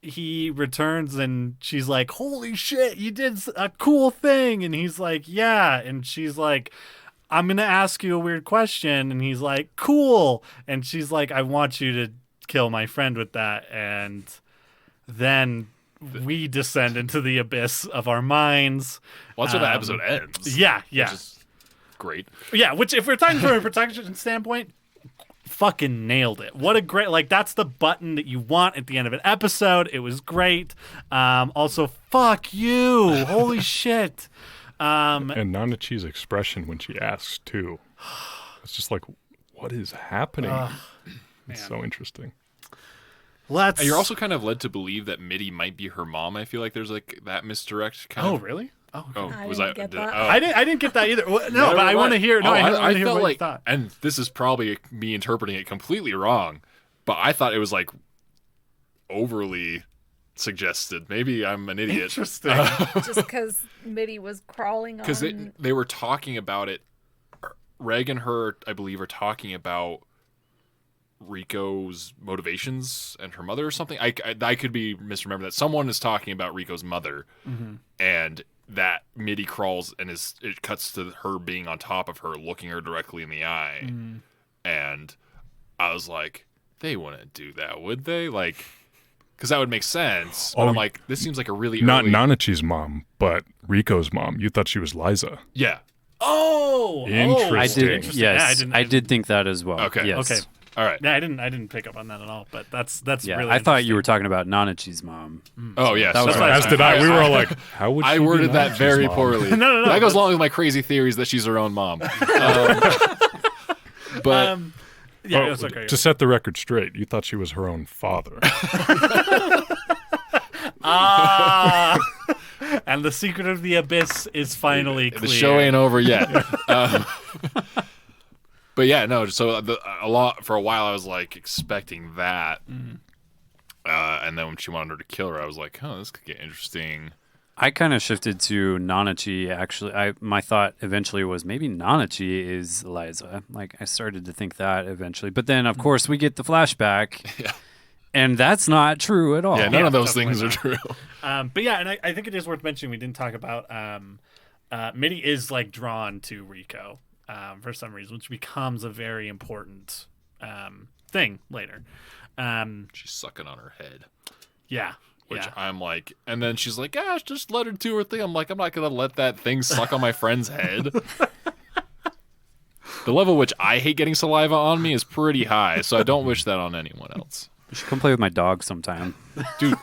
he returns, and she's like, holy shit, you did a cool thing. And he's like, yeah. And she's like, I'm going to ask you a weird question. And he's like, cool. And she's like, I want you to kill my friend with that. And then we descend into the abyss of our minds. Well, that's where the episode ends. Yeah. Which is great. Yeah, which if we're talking from a protection standpoint, fucking nailed it. What a great, like, that's the button that you want at the end of an episode. It was great. Also, fuck you. Holy shit. And Nanachi's expression when she asks too, it's just like, what is happening? It's so interesting. You're also kind of led to believe that Mitty might be her mom. I feel like there's like that misdirect kind of. Oh, really? Oh, okay. I was didn't I? get Did, that. oh. I didn't get that either. Well, no, Never but I mind. want to hear. No, I want to hear felt what like, you thought. and this is probably me interpreting it completely wrong, but I thought it was like overly suggested. Maybe I'm an idiot. Interesting. Just because Mitty was crawling on. Because they were talking about it. Reg and her, I believe, are talking about Rico's motivations and her mother or something. I could be misremembering that. Someone is talking about Rico's mother, and that Mitty crawls and it cuts to her being on top of her, looking her directly in the eye. And I was like, they wouldn't do that, would they? Like, because that would make sense. But I'm like, this seems like a really Not early... Nanachi's mom, but Rico's mom. You thought she was Liza. Yeah. Oh, Interesting. I did think that as well. Okay. Yes. Okay. All right. Yeah, I didn't pick up on that at all. But that's Yeah, really. I thought you were talking about Nanachi's mom. Oh, yeah. That was sorry. As did I. We were all like, how would she I be worded that Nanachi's very mom? poorly. No. That goes along with my crazy theories that she's her own mom. But Yeah, Oh, it's okay. to set the record straight, you thought she was her own father. And the secret of the abyss is finally clear. the show ain't over yet. But yeah, no. So for a while, I was like expecting that, and then when she wanted her to kill her, I was like, "Oh, this could get interesting." I kind of shifted to Nanachi. Actually, my thought eventually was maybe Nanachi is Liza. Like I started to think that eventually, but then of course we get the flashback, and that's not true at all. Yeah, none of those definitely things are true. But yeah, and I think it is worth mentioning we didn't talk about Mitty is like drawn to Rico for some reason, which becomes a very important thing later. She's sucking on her head. Yeah. Which yeah. I'm like, and then she's like, "Gosh, just let her do her thing." I'm like, I'm not gonna let that thing suck on my friend's head. The level which I hate getting saliva on me is pretty high, so I don't wish that on anyone else. You should come play with my dog sometime. Dude,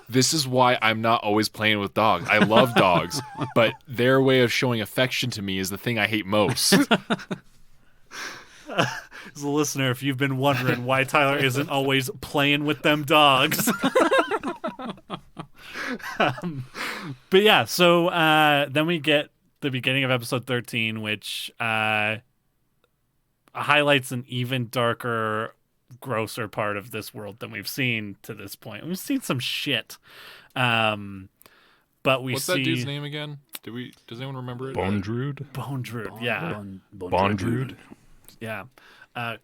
this is why I'm not always playing with dogs. I love dogs, but their way of showing affection to me is the thing I hate most. As a listener, if you've been wondering why Tyler isn't always playing with them dogs. But yeah, so then we get the beginning of episode 13, which highlights an even darker, grosser part of this world than we've seen to this point. We've seen some shit. But we What's see... that dude's name again? Does anyone remember it? Bondrude? Bondrude, yeah. Bondrude? Yeah.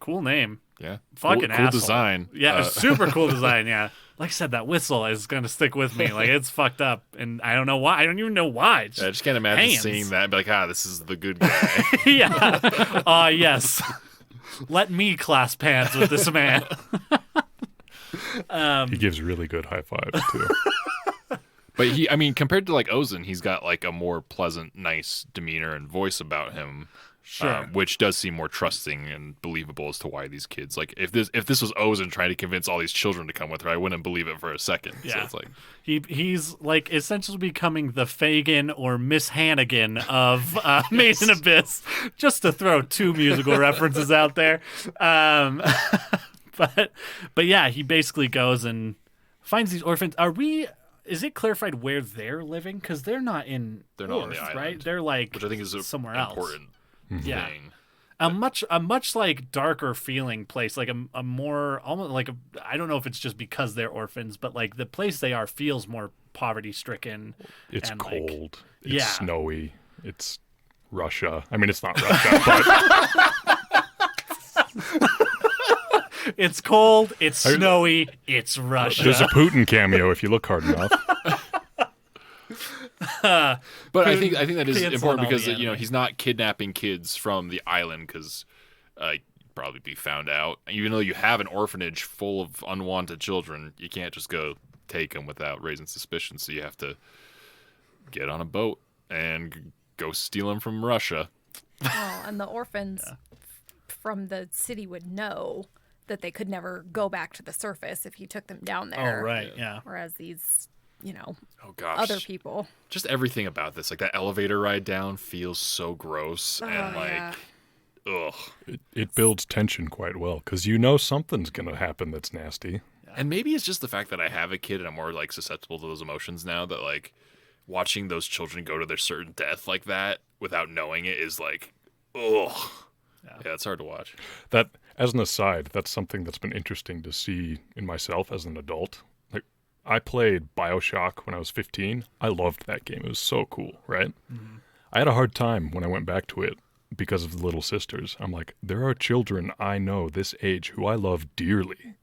Cool name. Yeah. Fucking cool asshole. design. Yeah, super cool design, yeah. Like I said, that whistle is going to stick with me. Like, it's fucked up. And I don't know why. I don't even know why. It's I just can't imagine hands. seeing that and be like, this is the good guy. yeah. Yes. Let me clasp hands with this man. He gives really good high fives, too. But compared to like Ozen, he's got like a more pleasant, nice demeanor and voice about him. Sure. Which does seem more trusting and believable as to why these kids, like, if this was Ozen trying to convince all these children to come with her, I wouldn't believe it for a second. Yeah. So it's like he's like essentially becoming the Fagin or Miss Hannigan of Made in Abyss, just to throw two musical references out there. But yeah, he basically goes and finds these orphans. Is it clarified where they're living? Because they're not in They're not on the Orth, island, right? They're like which I think is somewhere important else. thing. a much like darker feeling place, like a more almost like I don't know if it's just because they're orphans, but like the place they are feels more poverty stricken. It's and, cold. like, It's snowy. It's Russia. I mean, it's not Russia, but it's cold. It's snowy. It's Russia. there's a Putin cameo if you look hard enough. But I think that is Cancel important all because the anime. he's not kidnapping kids from the island because you'd probably be found out. Even though you have an orphanage full of unwanted children, you can't just go take them without raising suspicion. So you have to get on a boat and go steal them from Russia. Oh, and the orphans from the city would know that they could never go back to the surface if you took them down there. Oh right, yeah. Whereas these, Oh gosh, other people. just everything about this, like that elevator ride down, feels so gross and yeah. ugh. It builds tension quite well because you know something's gonna happen that's nasty. And maybe it's just the fact that I have a kid and I'm more like susceptible to those emotions now that like watching those children go to their certain death like that without knowing it is like, ugh. Yeah, it's hard to watch. That, as an aside, that's something that's been interesting to see in myself as an adult. Like, I played BioShock when I was 15. I loved that game. It was so cool, right? Mm-hmm. I had a hard time when I went back to it because of the little sisters. I'm like, there are children I know this age who I love dearly,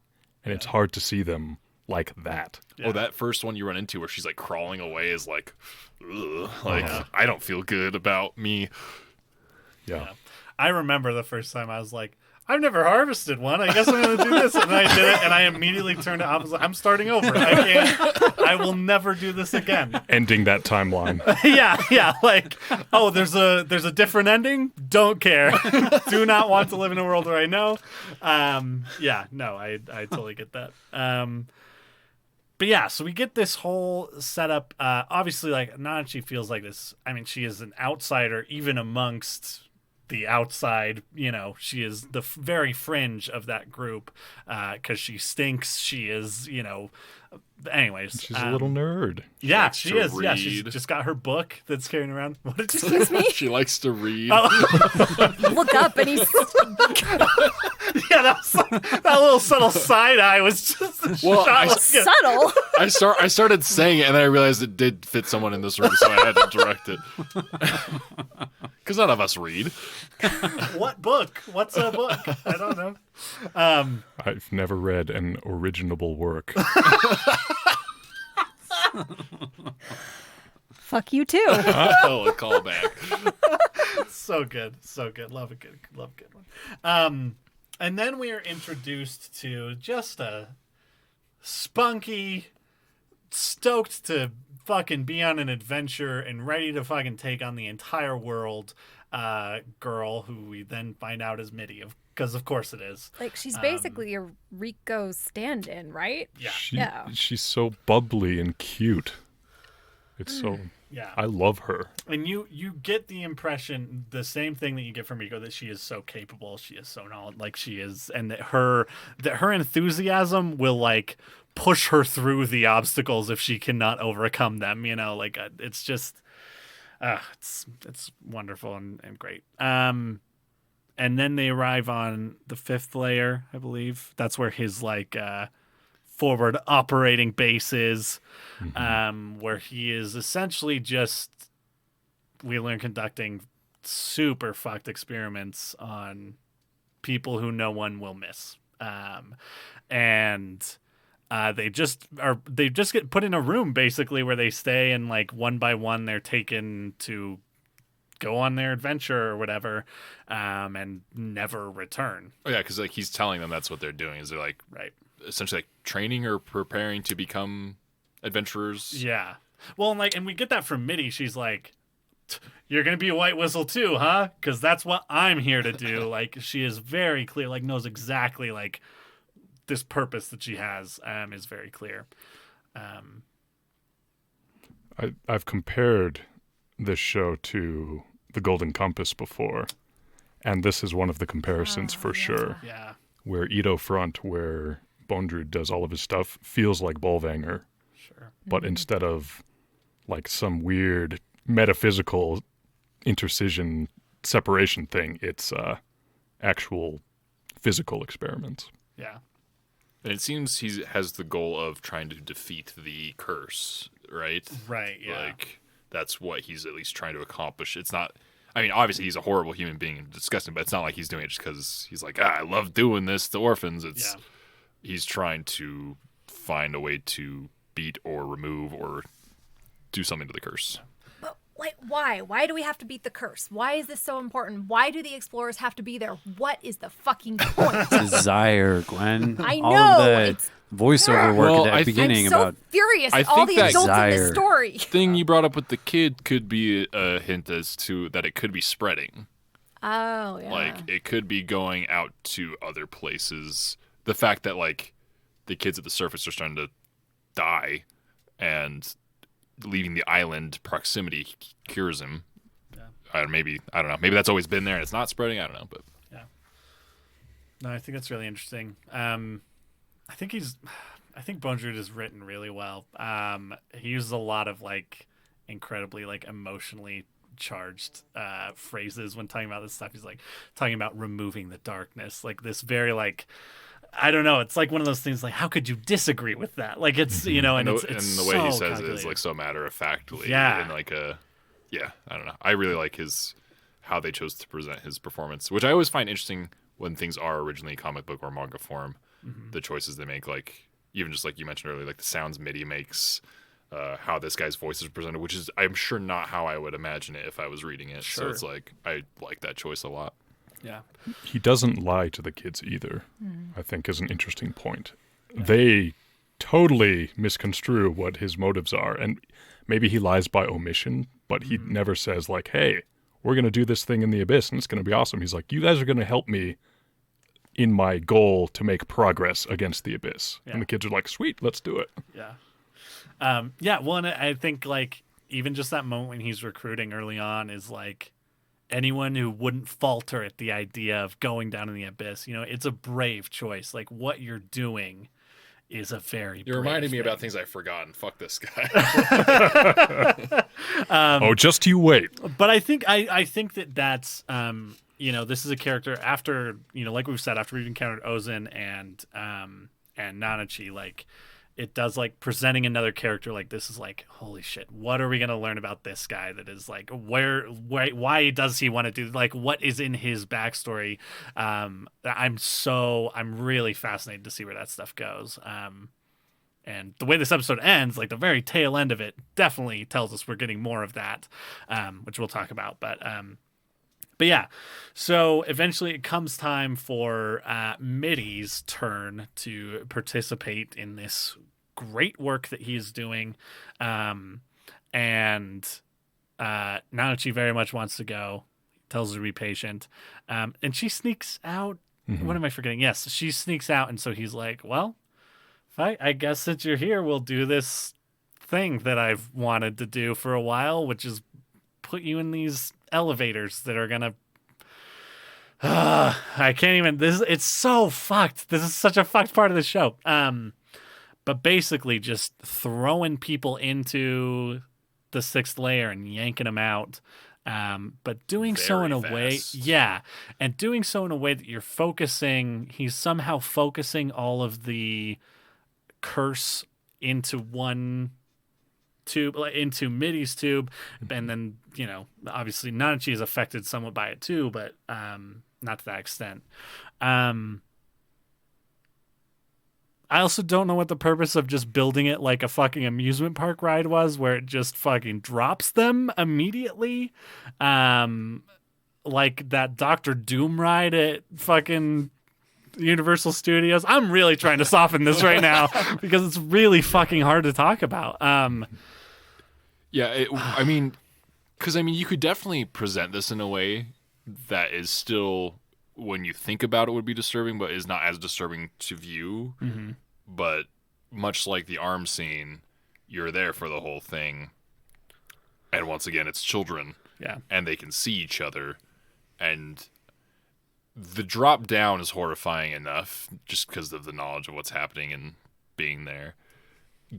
and it's hard to see them like that. Oh, that first one you run into where she's like crawling away is like, ugh. Like, I don't feel good about me. Yeah. I remember the first time I was like, I've never harvested one. I guess I'm going to do this. And then I did it, and I immediately turned it. I was like, I'm starting over. I will never do this again. Ending that timeline. Yeah. Like, oh, there's a different ending? Don't care. Do not want to live in a world where I know. I totally get that. But yeah, so we get this whole setup. Obviously, like, not that she feels like this. I mean, she is an outsider, even amongst the outside. She is the very fringe of that group because she stinks. She is, anyways. She's a little nerd. Yeah, likes she to is. Yeah, she's read. just got her book that's carrying around. What did you say? Excuse me? She likes to read. Look up and he's Yeah, that little subtle side eye was just Well, shot I- like a- subtle. I started saying it and then I realized it did fit someone in this room, so I had to direct it. Because none of us read. What book? What's a book? I don't know. I've never read an original work. Fuck you too. Oh, a callback. So good. Love a good one. And then we are introduced to just a spunky, stoked to fucking be on an adventure and ready to fucking take on the entire world girl who we then find out is Mitty, because of course it is. Like, she's basically a Rico stand-in, right? Yeah. She's so bubbly and cute. It's so... Yeah. I love her. And you get the impression, the same thing that you get from Rico, that she is so capable, she is so knowledgeable, like she is, and that her enthusiasm will like push her through the obstacles if she cannot overcome them. Like it's just, it's wonderful and great. And then they arrive on the 5th layer, I believe. That's where his like forward operating base is, where he is essentially just wheeling and conducting super fucked experiments on people who no one will miss. And they just get put in a room basically where they stay, and like one by one they're taken to go on their adventure or whatever, and never return. Oh yeah, because like he's telling them that's what they're doing. Is they're like Right. essentially like training or preparing to become adventurers. Yeah. Well, and we get that from Mitty. She's like, "You're gonna be a white whistle too, huh? Because that's what I'm here to do." Like, she is very clear. Like, knows exactly like this purpose that she has. Is very clear. I've compared this show to The Golden Compass before, and this is one of the comparisons for sure. Yeah. Where Edo Front, where Bondrewd does all of his stuff, feels like Bolvanger, Sure. but instead of like some weird metaphysical intercision separation thing, it's actual physical experiments. Yeah. And it seems he has the goal of trying to defeat the curse, right? Right, yeah. Like, that's what he's at least trying to accomplish. It's not... I mean, obviously, he's a horrible human being and disgusting, but it's not like he's doing it just because he's like, I love doing this to orphans. It's He's trying to find a way to beat or remove or do something to the curse. But like, why? Why do we have to beat the curse? Why is this so important? Why do the explorers have to be there? What is the fucking point? Desire, Gwen. I All know, of the it's- voiceover work Well, at I the think- beginning I'm so about furious I at all think the that adults in desire this story. Thing you brought up with the kid could be a hint as to that it could be spreading. Oh, yeah. Like, it could be going out to other places. The fact that, like, the kids at the surface are starting to die and leaving the island proximity cures him. I don't know. Maybe that's always been there and it's not spreading. I don't know, but No, I think that's really interesting. I think Blanchard is written really well. He uses a lot of like incredibly like emotionally charged phrases when talking about this stuff. He's like talking about removing the darkness, like this very like, I don't know. It's like one of those things like, how could you disagree with that? Like it's, you know, and it's the way he so says it is calculated. like so matter of factly. Yeah. And like I don't know. I really like how they chose to present his performance, which I always find interesting when things are originally comic book or manga form. The choices they make, like even just like you mentioned earlier, like the sounds MIDI makes, how this guy's voice is presented, which is I'm sure not how I would imagine it if I was reading it. Sure. So it's like I like that choice a lot. Yeah. He doesn't lie to the kids either, I think is an interesting point. They totally misconstrue what his motives are, and maybe he lies by omission, but he never says like, hey, we're going to do this thing in the abyss and it's going to be awesome. He's like, you guys are going to help me in my goal to make progress against the abyss. Yeah. And the kids are like, sweet, let's do it. Yeah. Yeah. Well, and I think like even just that moment when he's recruiting early on is like anyone who wouldn't falter at the idea of going down in the abyss. You know, it's a brave choice. Like what you're doing is a very. You're brave reminding me thing. about things I've forgotten. Fuck this guy. Oh, just you wait. But I think that's you know, this is a character after, you know, like we've said, after we've encountered Ozin and Nanachi, like it does like presenting another character like this is like, holy shit, what are we going to learn about this guy that is like why does he want to do, like what is in his backstory? I'm really fascinated to see where that stuff goes. And the way this episode ends, like the very tail end of it definitely tells us we're getting more of that, which we'll talk about. But yeah, so eventually it comes time for Midi's turn to participate in this great work that he is doing. And Nanachi very much wants to go, tells her to be patient. And she sneaks out. What am I forgetting? Yes, she sneaks out. And so he's like, well, I guess since you're here, we'll do this thing that I've wanted to do for a while, which is put you in these elevators that are gonna I can't even it's so fucked. This is such a fucked part of the show. But basically just throwing people into the sixth layer and yanking them out. But doing so in a way, and doing so in a way that he's somehow focusing all of the curse into one tube, into Midi's tube, and then, you know, obviously Nanachi is affected somewhat by it too, but not to that extent. I also don't know what the purpose of just building it like a fucking amusement park ride was, where it just fucking drops them immediately. Like that Dr. Doom ride at fucking Universal Studios. I'm really trying to soften this right now because it's really fucking hard to talk about. Yeah, I mean, because you could definitely present this in a way that is still, when you think about it, would be disturbing, but is not as disturbing to view. But much like the arm scene, you're there for the whole thing, and once again, it's children, and they can see each other, and the drop down is horrifying enough just because of the knowledge of what's happening and being there.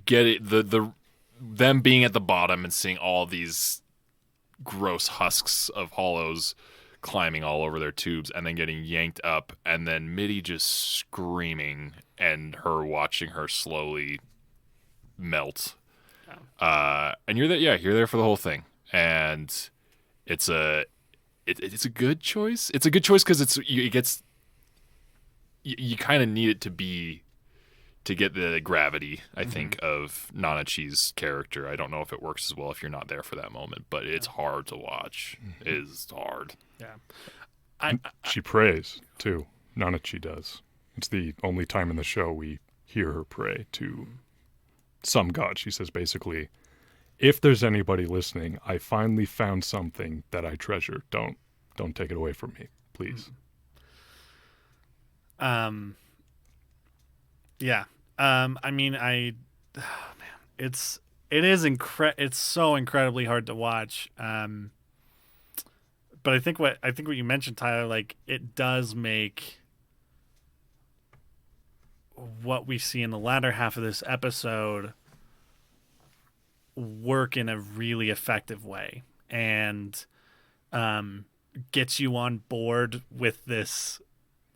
Get it? Them being at the bottom and seeing all these gross husks of hollows climbing all over their tubes and then getting yanked up, and then Mitty just screaming and her watching her slowly melt. And you're there, you're there for the whole thing, and it's a good choice. It's a good choice because you kind of need it to get the gravity, I think, of Nanachi's character. I don't know if it works as well if you're not there for that moment, but it's hard to watch. It is hard. Yeah. She prays, too. Nanachi does. It's the only time in the show we hear her pray to some god. She says, basically, if there's anybody listening, I finally found something that I treasure. Don't take it away from me, please. Yeah. I mean, it's so incredibly hard to watch. But I think what you mentioned, Tyler, like, it does make what we see in the latter half of this episode work in a really effective way, and gets you on board with this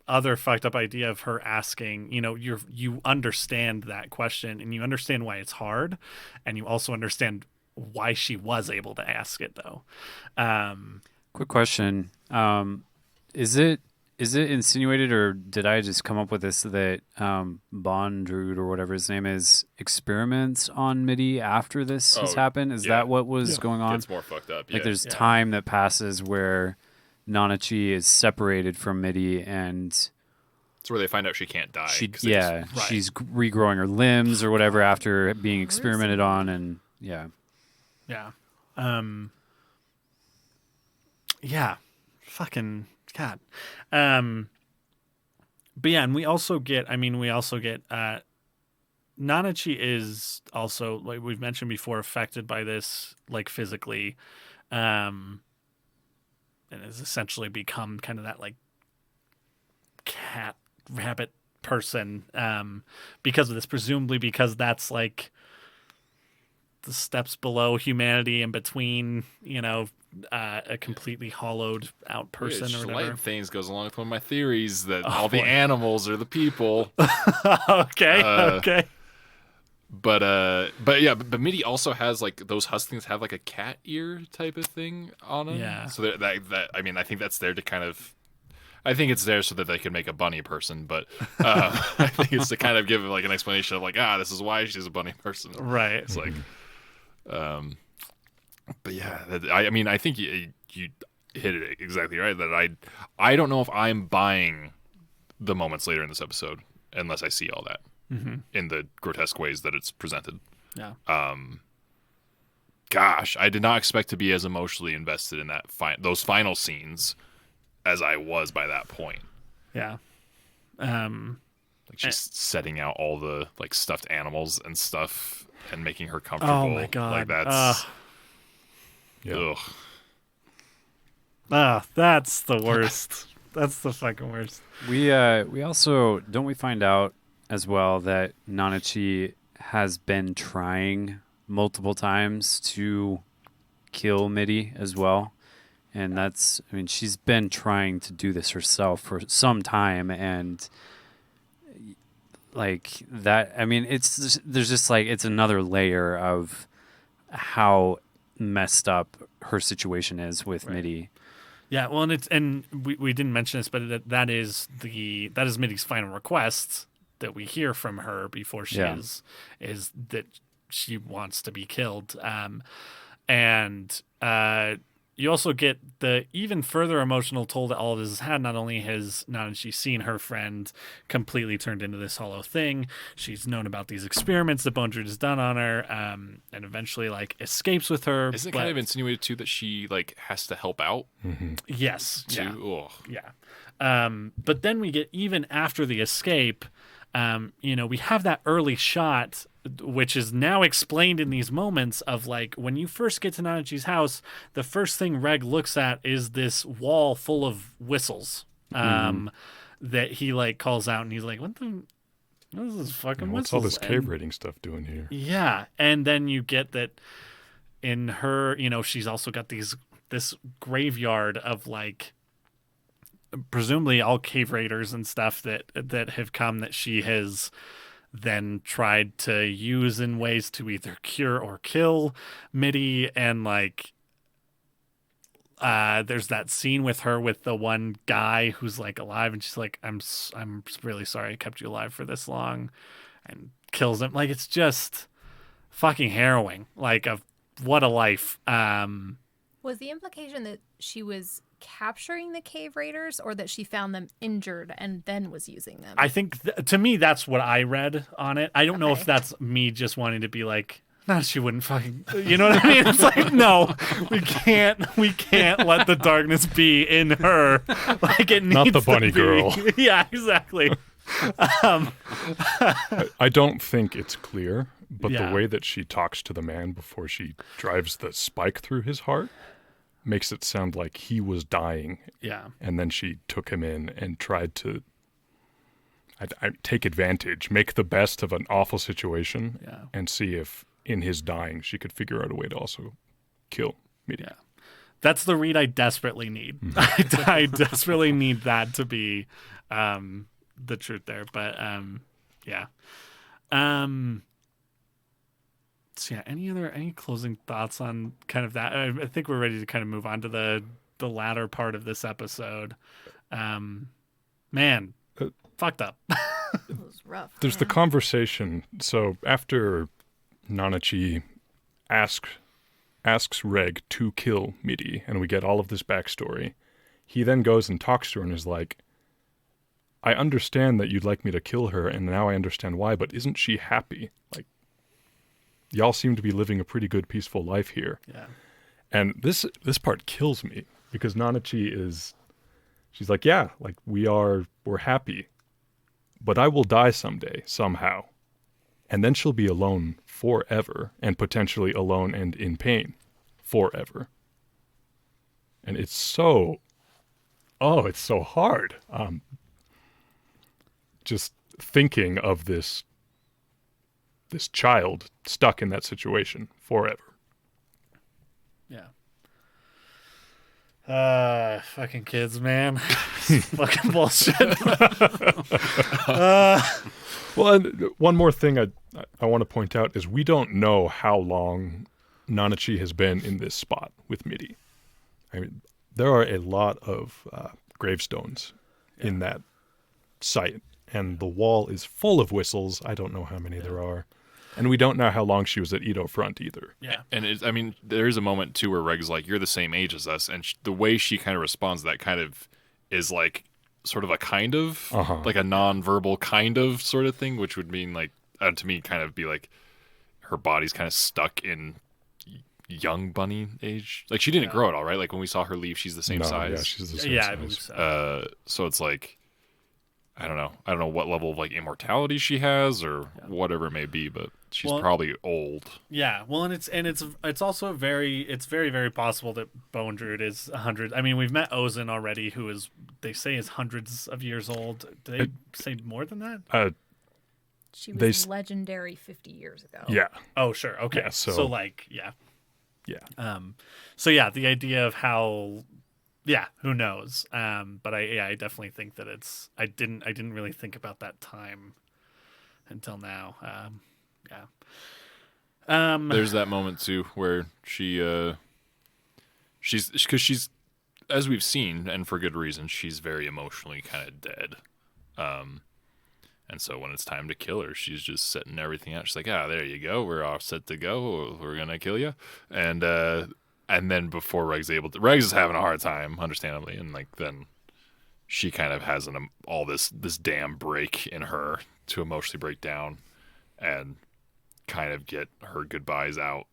other fucked up idea of her asking, you understand that question, and you understand why it's hard, and you also understand why she was able to ask it, though. Quick question. Is it insinuated, or did I just come up with this, that Bondrewd, or whatever his name is, experiments on Mitty after this has happened? Is that what was going on? It's more fucked up. Like, there's time that passes where Nanachi is separated from Mitty, and it's where they find out she can't die. She's regrowing her limbs or whatever after being experimented on, and fucking God. But yeah, and we also get Nanachi is also, like we've mentioned before, affected by this, like, physically, and has essentially become kind of that, like, cat rabbit person, because of this, presumably because that's, like, the steps below humanity and between, a completely hollowed out person or whatever. Light things goes along with one of my theories that all the animals are the people. Okay. But Mitty also has, like, those husklings have, like, a cat ear type of thing on them. Yeah. So that I mean, I think that's there to kind of, I think it's there so that they can make a bunny person, but I think it's to kind of give, like, an explanation of, like, this is why she's a bunny person. Right. It's like, but yeah, I mean, I think you hit it exactly right. That I don't know if I'm buying the moments later in this episode unless I see all that in the grotesque ways that it's presented. Yeah. Gosh, I did not expect to be as emotionally invested in those final scenes as I was by that point. Yeah. Like, she's setting out all the, like, stuffed animals and stuff and making her comfortable. Oh my God. Like, that's that's the worst. That's the fucking worst. We also, don't we find out as well that Nanachi has been trying multiple times to kill Mitty as well, and she's been trying to do this herself for some time, and like that, there's just, like, it's another layer of how messed up her situation is with Mitty. Yeah, well, and we didn't mention this, but that is Mitty's final request that we hear from her before she is that she wants to be killed. And you also get the even further emotional toll that all of this has had. Not only has Nanachi seen her friend completely turned into this hollow thing, she's known about these experiments that Blanchard has done on her, and eventually, like, escapes with her. Isn't it kind of insinuated, too, that she, like, has to help out? Yes. Too? Yeah. But then we get, even after the escape, we have that early shot, which is now explained in these moments of, like, when you first get to Nanachi's house, the first thing Reg looks at is this wall full of whistles, that he, like, calls out, and he's like, what is this fucking what's whistles? all this cave raiding stuff doing here? Yeah. And then you get that in her, she's also got this graveyard of, like, presumably all cave raiders and stuff that have come that she has then tried to use in ways to either cure or kill Mitty. And like there's that scene with her with the one guy who's like alive, and she's like, I'm really sorry I kept you alive for this long, and kills him. Like, it's just fucking harrowing. Like, what a life. Was the implication that she was capturing the cave raiders, or that she found them injured and then was using them? I think to me that's what I read on it. I don't know if Okay. that's me just wanting to be like, no, she wouldn't fucking, you know what I mean? It's like, no, we can't let the darkness be in her. Like, it needs Not the to bunny be. girl. Yeah, exactly. I don't think it's clear, but Yeah. the way that she talks to the man before she drives the spike through his heart makes it sound like he was dying, Yeah. and then she took him in and tried to I take advantage, make the best of an awful situation, Yeah. and see if in his dying she could figure out a way to also kill Mitty. Yeah. That's the read I desperately need. I desperately need that to be the truth there. But yeah. So yeah, any closing thoughts on kind of that? I think we're ready to kind of move on to the latter part of this episode. Man, fucked up. It was rough. There's the conversation. So after Nanachi asks Reg to kill Mitty, and we get all of this backstory, he then goes and talks to her and is like, I understand that you'd like me to kill her, and now I understand why, but isn't she happy? Like, y'all seem to be living a pretty good, peaceful life here. Yeah. And this part kills me, because Nanachi she's like, yeah, like we're happy, but I will die someday, somehow. And then she'll be alone forever, and potentially alone and in pain forever. And it's so hard. Just thinking of this child stuck in that situation forever. Yeah. Fucking kids, man. Fucking bullshit. Well, and one more thing I want to point out is we don't know how long Nanachi has been in this spot with Mitty. I mean, there are a lot of gravestones in that site, and the wall is full of whistles. I don't know how many there are. And we don't know how long she was at Edo Front either. Yeah. And I mean, there is a moment too where Reg's like, "You're the same age as us," and the way she kind of responds to that kind of is like sort of a kind of like a non-verbal kind of sort of thing, which would mean like to me kind of be like her body's kind of stuck in young bunny age. Like she didn't grow at all, right? Like when we saw her leave, she's the same No, size. yeah, she's the same Yeah, size. I believe so. So it's like I don't know what level of like immortality she has or whatever it may be, but she's probably old. Yeah, well, and it's also very very possible that Bone Druid is 100. I mean, we've met Ozin already, who is they say is hundreds of years old. Do they say more than that? She was legendary 50 years ago. Yeah. Oh, sure. Okay. Yeah, so like, yeah. Yeah. So yeah, the idea of how, yeah, who knows? But I definitely think that it's. I didn't really think about that time until now. Yeah. There's that moment too where she's as we've seen, and for good reason, she's very emotionally kind of dead. And so when it's time to kill her, she's just setting everything out. She's like, there you go. We're all set to go. We're going to kill you. And then before Reg's is having a hard time, understandably. And like, then she kind of has all this damn break in her to emotionally break down and kind of get her goodbyes out.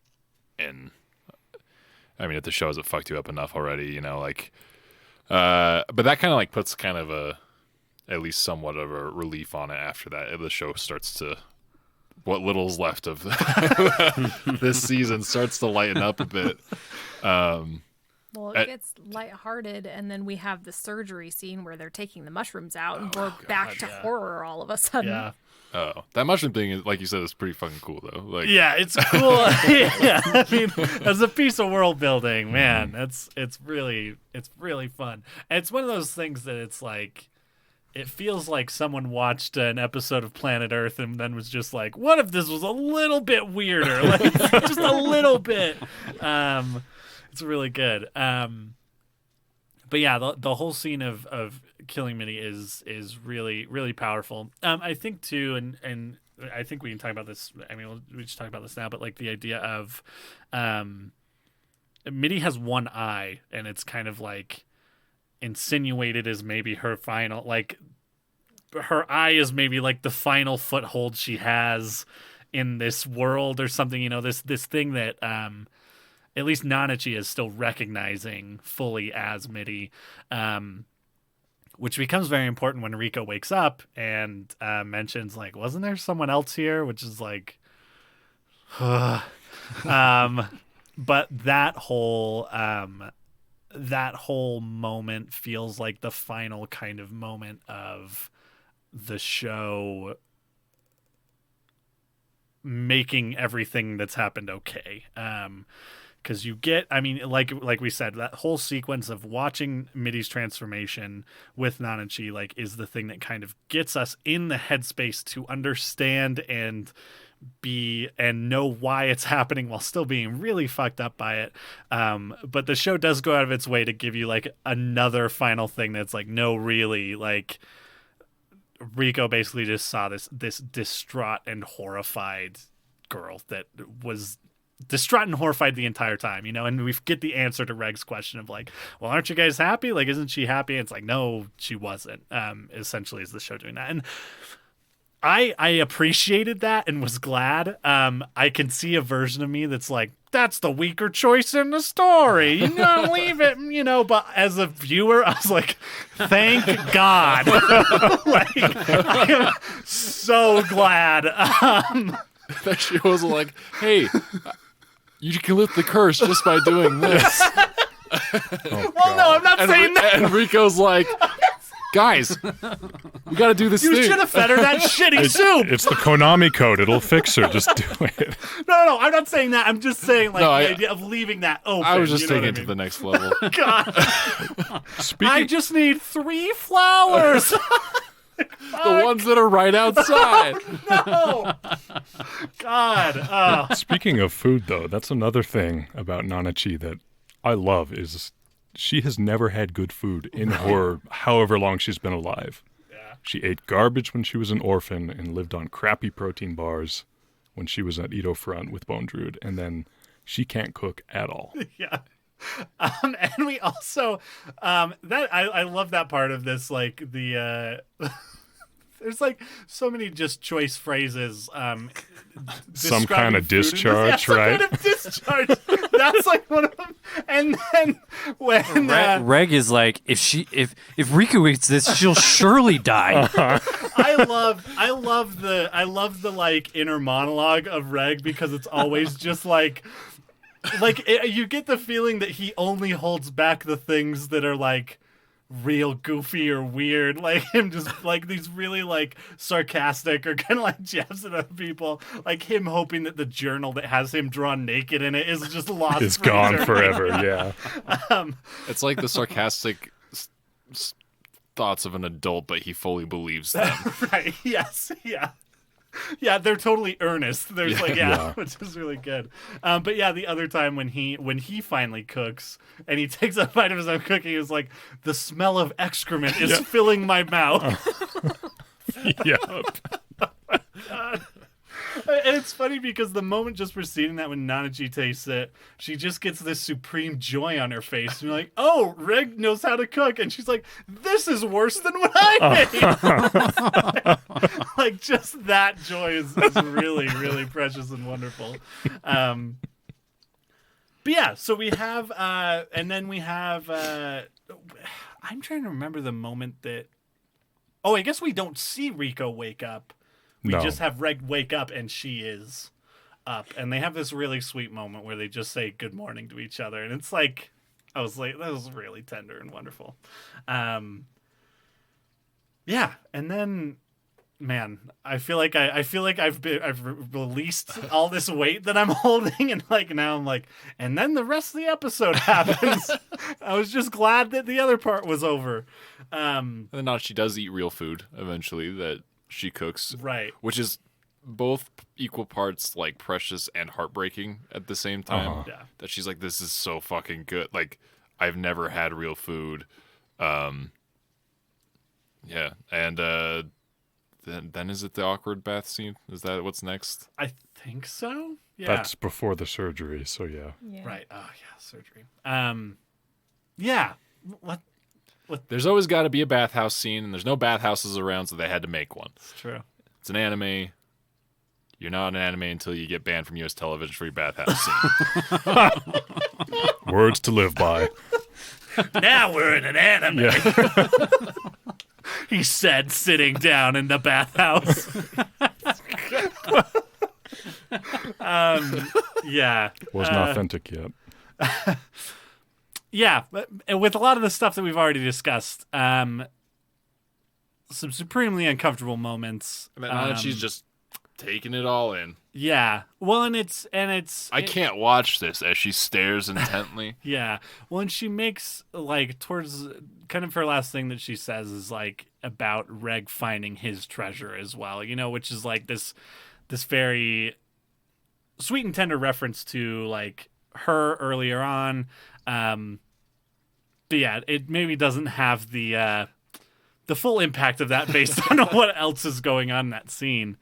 And I mean, if the show hasn't fucked you up enough already, you know, like, but that kind of like puts kind of at least somewhat of a relief on it after that. The show starts to, what little's left of this season starts to lighten up a bit. Well, it gets lighthearted, and then we have the surgery scene where they're taking the mushrooms out, and we're back to horror all of a sudden. Yeah. Oh, that mushroom thing is, like you said, is pretty fucking cool though. Like, Yeah, it's cool. Yeah, I mean, as a piece of world building, man, it's really fun. And it's one of those things that it's like, it feels like someone watched an episode of Planet Earth and then was just like, what if this was a little bit weirder? Like, just a little bit. It's really good. But yeah, the whole scene of killing Minnie is really, really powerful. I think too, and I think we can talk about this. I mean, we should talk about this now, but like the idea of Minnie has one eye, and it's kind of like insinuated as maybe her final, like her eye is maybe like the final foothold she has in this world or something, this thing that at least Nanachi is still recognizing fully as Mitty, which becomes very important when Riko wakes up and mentions like, wasn't there someone else here? Which is like, but that whole moment feels like the final kind of moment of the show making everything that's happened okay. Because you get, I mean, like we said, that whole sequence of watching Mitty's transformation with Nanachi, like, is the thing that kind of gets us in the headspace to understand and know why it's happening while still being really fucked up by it. But the show does go out of its way to give you like another final thing that's like, no, really, like Riko basically just saw this distraught and horrified girl that was distraught and horrified the entire time, and we get the answer to Reg's question of like, well, aren't you guys happy? Like, isn't she happy? And it's like, no, she wasn't. Essentially is the show doing that. And I appreciated that and was glad. I can see a version of me that's like, that's the weaker choice in the story. Leave it, But as a viewer, I was like, thank God. Like, I am so glad. that she was like, hey, you can lift the curse just by doing this. Well, no, I'm not saying that. And Rico's like, guys, we got to do this You thing. should have fed her that shitty soup. It's the Konami code. It'll fix her. Just do it. No, I'm not saying that. I'm just saying like No, the idea of leaving that open. I was just you know taking it what I to the mean? next level. God, Speaking, I just need 3 flowers. The ones that are right outside. No, God. speaking of food, though, that's another thing about Nanachi that I love is she has never had good food in her however long she's been alive. Yeah. She ate garbage when she was an orphan and lived on crappy protein bars when she was at Edo Front with Bone Druid, and then she can't cook at all. Yeah. And we also that I love that part of this, like the there's like so many just choice phrases Some kind of describing food. discharge, Some right? kind of discharge. That's like one of them. And then when Reg is like, if Riku eats this, she'll surely die. I love the like inner monologue of Reg, because it's always just like you get the feeling that he only holds back the things that are like real goofy or weird, like him just like these really like sarcastic or kind of like jabs at other people, like him hoping that the journal that has him drawn naked in it is just lost. It's gone forever, yeah. It's like the sarcastic thoughts of an adult, but he fully believes them. Right. Yes. Yeah. Yeah, they're totally earnest. There's Yeah. which is really good. But yeah, the other time when he finally cooks and he takes a bite of his own cooking, is like, the smell of excrement is filling my mouth. Yep. And it's funny because the moment just preceding that, when Nanachi tastes it, she just gets this supreme joy on her face. And you're like, oh, Reg knows how to cook. And she's like, this is worse than what I made. Like, just that joy is really, really precious and wonderful. But yeah, so we have, and then we have, I'm trying to remember the moment that, oh, I guess we don't see Riko wake up. We No. just have Reg wake up and she is up. And they have this really sweet moment where they just say good morning to each other. And it's like, I was like, that was really tender and wonderful. Yeah, and then, man, I feel like I've released all this weight that I'm holding, and like now I'm like, and then the rest of the episode happens. I was just glad that the other part was over. And then now she does eat real food eventually that she cooks, Right. which is both equal parts like precious and heartbreaking at the same time. Yeah. That she's like, this is so fucking good. Like, I've never had real food. Yeah, and then is it the awkward bath scene? Is that what's next? I think so. Yeah. That's before the surgery, so yeah. Yeah. right. Oh yeah, surgery. Yeah. What? There's always got to be a bathhouse scene, and there's no bathhouses around, so they had to make one. It's true. It's an anime. You're not an anime until you get banned from U.S. television for your bathhouse scene. Words to live by. Now we're in an anime. Yeah. He said, sitting down in the bathhouse. Yeah. Wasn't authentic yet. Yeah, and with a lot of the stuff that we've already discussed, some supremely uncomfortable moments. And then now that she's just taking it all in. Yeah. Well, and it's I can't watch this as she stares intently. Yeah. Well, and she makes like towards kind of her last thing that she says is like about Reg finding his treasure as well, you know, which is like this very sweet and tender reference to like her earlier on. But yeah, it maybe doesn't have the full impact of that based on what else is going on in that scene.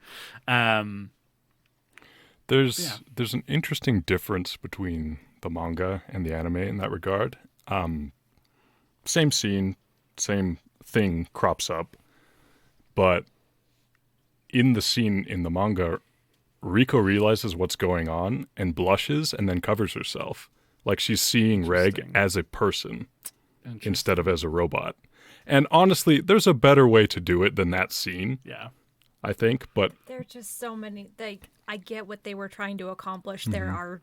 There's an interesting difference between the manga and the anime in that regard. Same scene, same thing crops up, but in the scene in the manga, Riko realizes what's going on and blushes and then covers herself. Like she's seeing Reg as a person instead of as a robot. And honestly, there's a better way to do it than that scene. Yeah. I think, but There are just so many. Like, I get what they were trying to accomplish. There are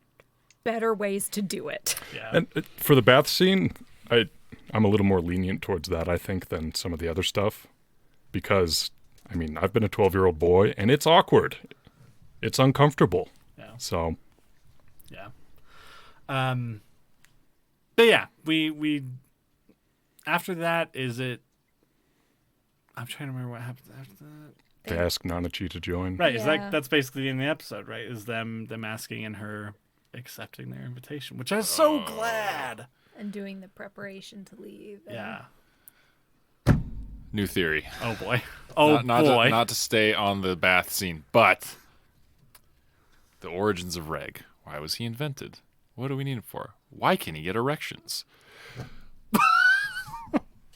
better ways to do it. Yeah. and for the bath scene, I'm a little more lenient towards that, I think, than some of the other stuff. Because, I mean, I've been a 12-year-old boy, and it's awkward. It's uncomfortable. Yeah. So, Yeah. But yeah, we after that, is it? I'm trying to remember what happens after that. they ask Nanachi to join. Right, is Yeah. that's basically in the episode, right? Is them asking and her accepting their invitation, which I'm so glad. And doing the preparation to leave. And Yeah. New theory. Oh boy. Oh not boy. not to stay on the bath scene, but the origins of Reg. Why was he invented? What do we need him for? Why can he get erections?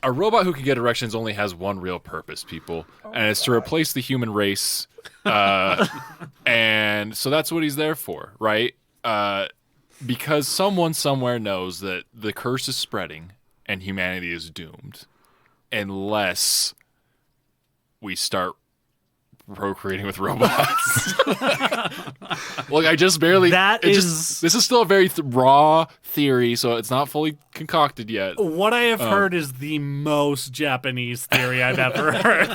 A robot who can get erections only has one real purpose, people, and it's to replace the human race. And so that's what he's there for, right? Because someone somewhere knows that the curse is spreading and humanity is doomed unless we start procreating with robots. Look, I just barely. This is still a very raw theory, so it's not fully concocted yet. What I have heard is the most Japanese theory I've ever heard.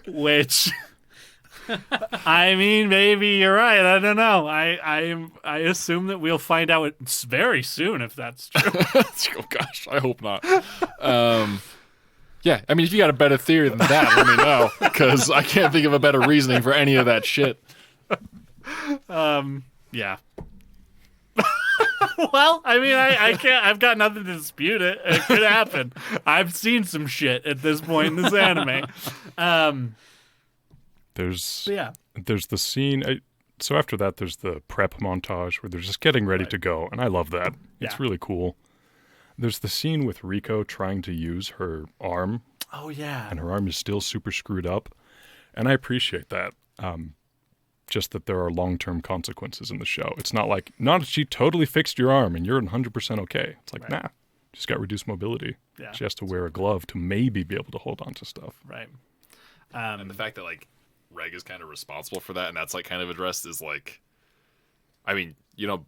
Which, I mean, maybe you're right. I don't know. I assume that we'll find out very soon if that's true. Oh gosh, I hope not. Yeah, I mean, if you got a better theory than that, let me know, because I can't think of a better reasoning for any of that shit. Yeah. Well, I mean, I can't. I've got nothing to dispute it. It could happen. I've seen some shit at this point in this anime. There's Yeah. there's the scene. So after that, there's the prep montage where they're just getting ready to go, and I love that. It's Yeah. really cool. There's the scene with Riko trying to use her arm, Oh yeah. and her arm is still super screwed up, and I appreciate that. Just that there are long-term consequences in the show. It's not like, she totally fixed your arm and you're 100% okay. It's like, nah, she's got reduced mobility. Yeah. She has to wear a glove to maybe be able to hold on to stuff. Right. And the fact that like Reg is kind of responsible for that, and that's like kind of addressed is like, I mean, you know,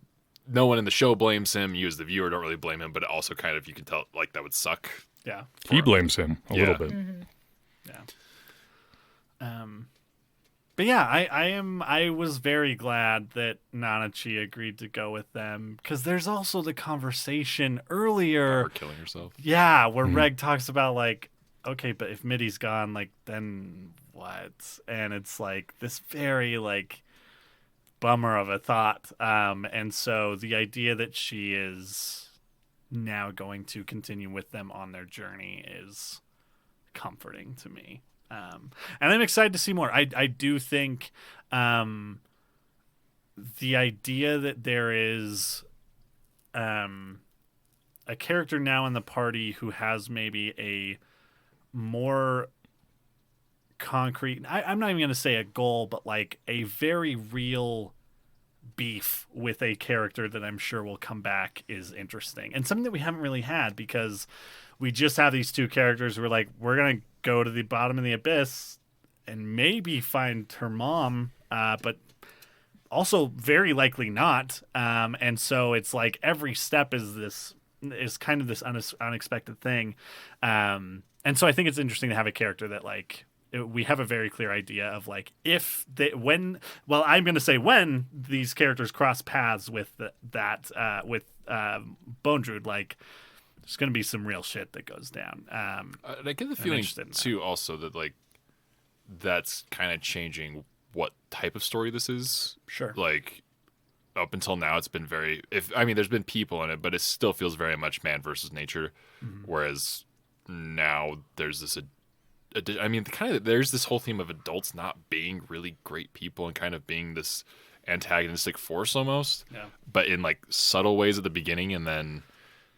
no one in the show blames him. You as the viewer don't really blame him, but also kind of you can tell like that would suck. Yeah. He blames him a little bit. Yeah. But yeah, I was very glad that Nanachi agreed to go with them, because there's also the conversation earlier. Or killing herself. Yeah, where Reg talks about like, okay, but if Mitty's gone, like then what? And it's like this very like bummer of a thought. And so the idea that she is now going to continue with them on their journey is comforting to me. And I'm excited to see more. I do think the idea that there is a character now in the party who has maybe a more concrete, I'm not even going to say a goal, but like a very real beef with a character that I'm sure will come back is interesting, and something that we haven't really had, because we just have these two characters who are like, we're going to go to the bottom of the abyss and maybe find her mom, but also very likely not. And so it's like every step is kind of this unexpected thing. And so I think it's interesting to have a character that like we have a very clear idea of like when these characters cross paths with Bone Druid, like there's going to be some real shit that goes down. And I get the feeling too also that like that's kind of changing what type of story this is. Sure. Like up until now it's been there's been people in it, but it still feels very much man versus nature. Whereas now there's this there's this whole theme of adults not being really great people and kind of being this antagonistic force almost. Yeah. But in like subtle ways at the beginning and then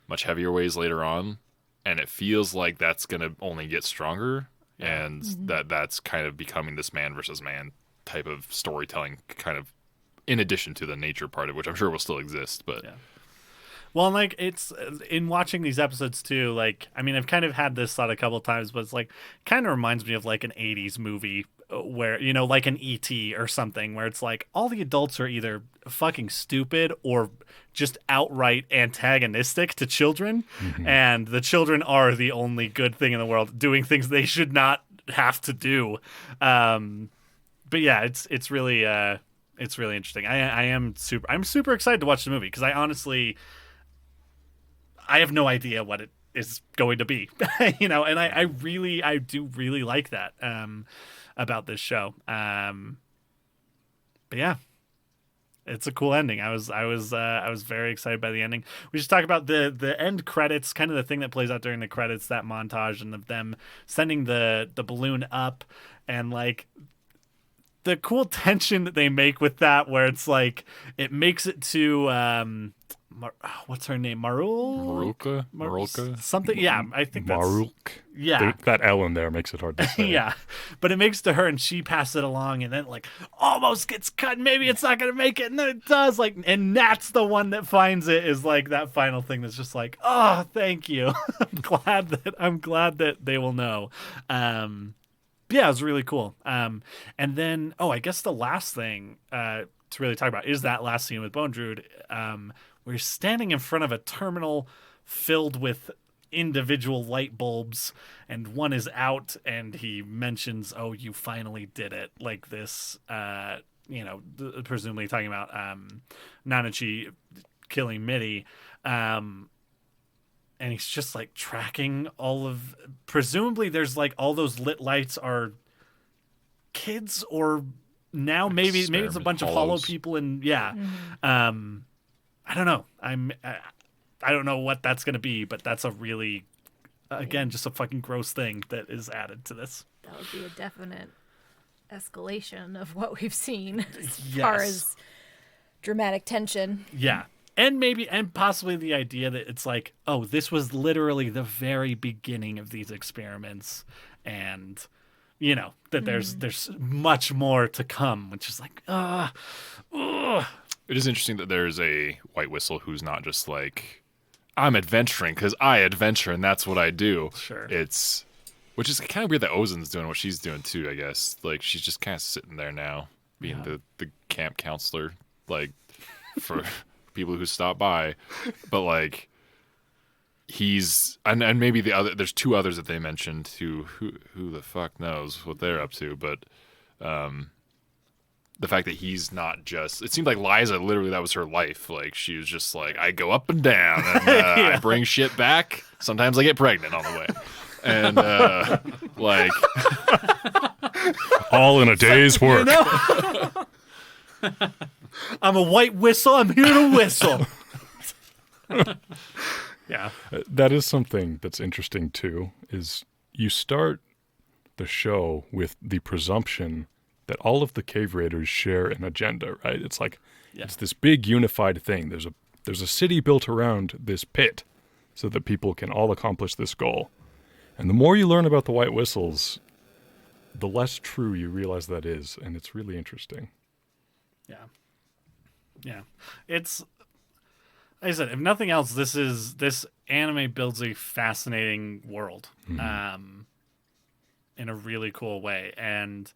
much heavier ways later on, and it feels like that's gonna only get stronger, and that's kind of becoming this man versus man type of storytelling, kind of in addition to the nature part of which I'm sure will still exist. But well, and like it's in watching these episodes too, like I mean I've kind of had this thought a couple of times, but it's like kind of reminds me of like an 80s movie where, you know, like an E.T. or something, where it's like all the adults are either fucking stupid or just outright antagonistic to children, and the children are the only good thing in the world, doing things they should not have to do. But yeah, it's really interesting. I'm super excited to watch the movie, because I honestly have no idea what it is going to be, you know, and I do really like that about this show. But yeah, it's a cool ending. I was very excited by the ending. We just talk about the end credits, kind of the thing that plays out during the credits, that montage, and of them sending the balloon up, and like the cool tension that they make with that, where it's like it makes it to what's her name? Marulka? Something. Yeah, I think that's Marulk. Yeah. That L in there makes it hard to say. Yeah. But it makes it to her, and she passes it along, and then like almost gets cut. Maybe it's not going to make it. And then it does, like, and that's the one that finds it, is like that final thing that's just like, oh, thank you. I'm glad that they will know. Yeah, it was really cool. And then, I guess the last thing to really talk about is that last scene with Bone Druid, where you're standing in front of a terminal filled with individual light bulbs, and one is out, and he mentions, "Oh, you finally did it!" Like this, presumably talking about Nanachi killing Mitty, and he's just like tracking all of. Presumably, there's like all those lit lights are kids, or now maybe it's a bunch of hollow people, and I don't know. I don't know what that's going to be, but that's a really, again, just a fucking gross thing that is added to this. That would be a definite escalation of what we've seen as far as dramatic tension. Yeah. And possibly the idea that it's like, oh, this was literally the very beginning of these experiments, and you know that there's much more to come, which is like, It is interesting that there's a White Whistle who's not just like, I'm adventuring because I adventure and that's what I do. Sure. Which is kind of weird that Ozen's doing what she's doing too, I guess. Like, she's just kind of sitting there now, being the camp counselor, like, for people who stop by, but like he's and maybe there's two others that they mentioned who the fuck knows what they're up to, but the fact that he's not just, it seemed like Liza, literally that was her life. Like she was just like, I go up and down and I bring shit back. Sometimes I get pregnant on the way. And like all in a day's work. I'm a white whistle. I'm here to whistle. Yeah. That is something that's interesting too, is you start the show with the presumption that all of the cave raiders share an agenda, right? It's like it's this big unified thing. There's a city built around this pit so that people can all accomplish this goal. And the more you learn about the White Whistles, the less true you realize that is, and it's really interesting. Yeah. It's, like I said, if nothing else, this anime builds a fascinating world in a really cool way. And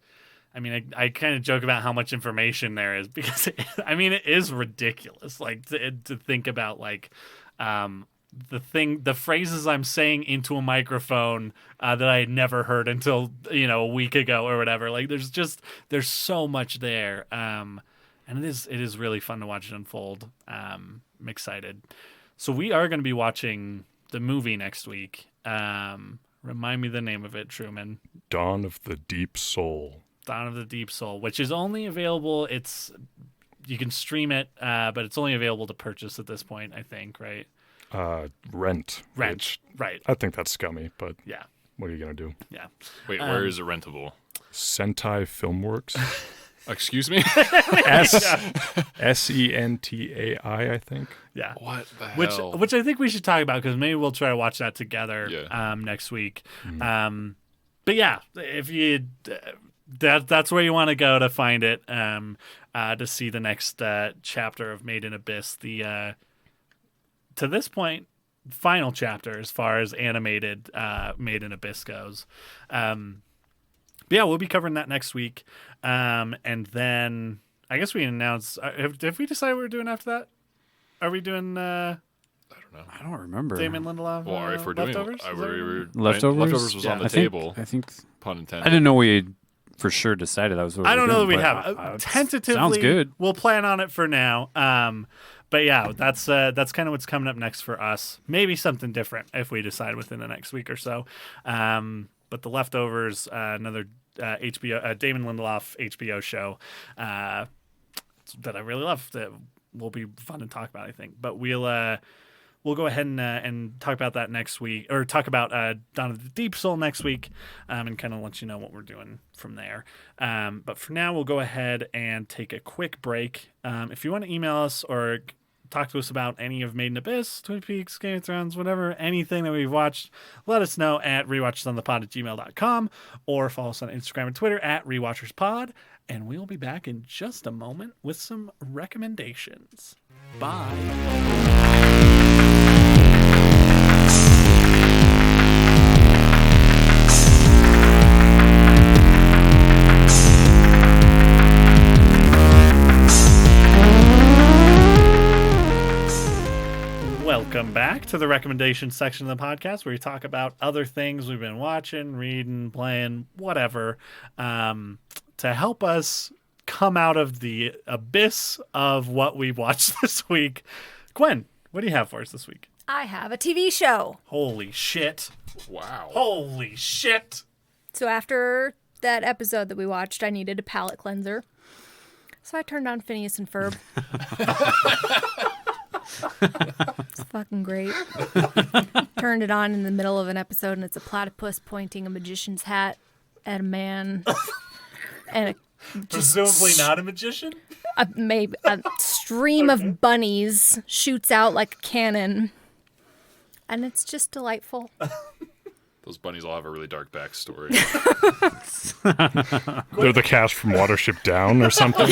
I mean, I kind of joke about how much information there is because, it is ridiculous. Like to think about like the phrases I'm saying into a microphone that I had never heard until, a week ago or whatever. Like there's so much there. And it is really fun to watch it unfold. I'm excited. So we are going to be watching the movie next week. Remind me the name of it, Truman. Dawn of the Deep Soul. Dawn of the Deep Soul, which is only available. You can stream it, but it's only available to purchase at this point, I think, right? Rent. Right. I think that's scummy, but yeah. What are you going to do? Yeah. Wait, where is it rentable? Sentai Filmworks. Excuse me? Sentai, I think. Yeah. What the hell? Which I think we should talk about because maybe we'll try to watch that together next week. But yeah, if you that's where you want to go to find it to see the next chapter of Made in Abyss. The to this point, final chapter as far as animated Made in Abyss goes. But yeah, we'll be covering that next week. And then I guess we announced. Have we decided what we're doing after that? Are we doing? I don't know. I don't remember. Damon Lindelof. Well, if we're doing Leftovers, Leftovers was on the I think- table. I think Pun intended. I didn't know we for sure decided that was what I we don't were know that doing, we but, have. Tentatively, sounds good. We'll plan on it for now. But yeah, that's kind of what's coming up next for us. Maybe something different if we decide within the next week or so. But the Leftovers, another HBO Damon Lindelof HBO show that I really love. That will be fun to talk about, I think. But we'll go ahead and talk about that next week, or talk about Dawn of the Deep Soul next week, and kind of let you know what we're doing from there. But for now, we'll go ahead and take a quick break. If you want to email us or talk to us about any of Made in Abyss, Twin Peaks, Game of Thrones, whatever, anything that we've watched, let us know at rewatchersonthepod@gmail.com or follow us on Instagram and Twitter at rewatcherspod. And we'll be back in just a moment with some recommendations. Bye. Welcome back to the recommendation section of the podcast where we talk about other things we've been watching, reading, playing, whatever, to help us come out of the abyss of what we watched this week. Gwen, what do you have for us this week? I have a TV show. Holy shit. Wow. Holy shit. So after that episode that we watched, I needed a palate cleanser. So I turned on Phineas and Ferb. It's fucking great. Turned it on in the middle of an episode, and it's a platypus pointing a magician's hat at a man. And Presumably not a magician? maybe a stream of bunnies shoots out like a cannon. And it's just delightful. Those bunnies all have a really dark backstory. They're the cast from Watership Down or something.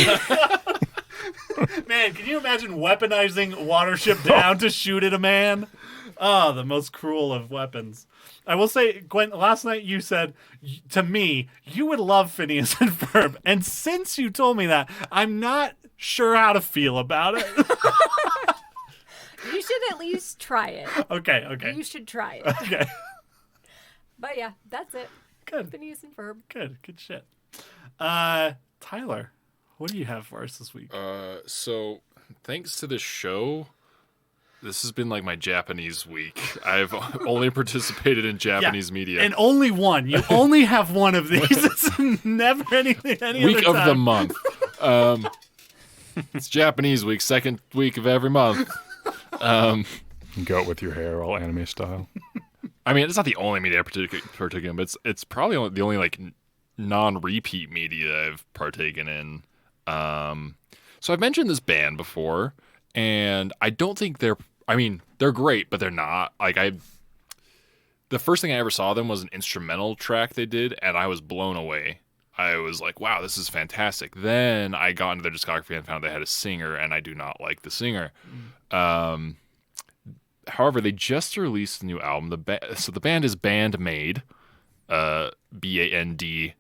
Man, can you imagine weaponizing Watership Down to shoot at a man? Oh, the most cruel of weapons. I will say, Gwen, last night you said to me, you would love Phineas and Ferb. And since you told me that, I'm not sure how to feel about it. You should at least try it. Okay. You should try it. Okay. But yeah, that's it. Good. Phineas and Ferb. Good shit. Tyler, what do you have for us this week? So thanks to this show, this has been like my Japanese week. I've only participated in Japanese media. And only one. You only have one of these. It's never anything. Any Week other of the time. month. It's Japanese week, second week of every month. Go with your hair all anime style. I mean, it's not the only media I partake in, but it's probably the only like non-repeat media I've partaken in. So I've mentioned this band before, and I don't think they're great, but they're not. The first thing I ever saw them was an instrumental track they did, and I was blown away. I was like, wow, this is fantastic. Then I got into their discography and found they had a singer, and I do not like the singer. However, they just released a new album. So the band is Bandmade, BAND,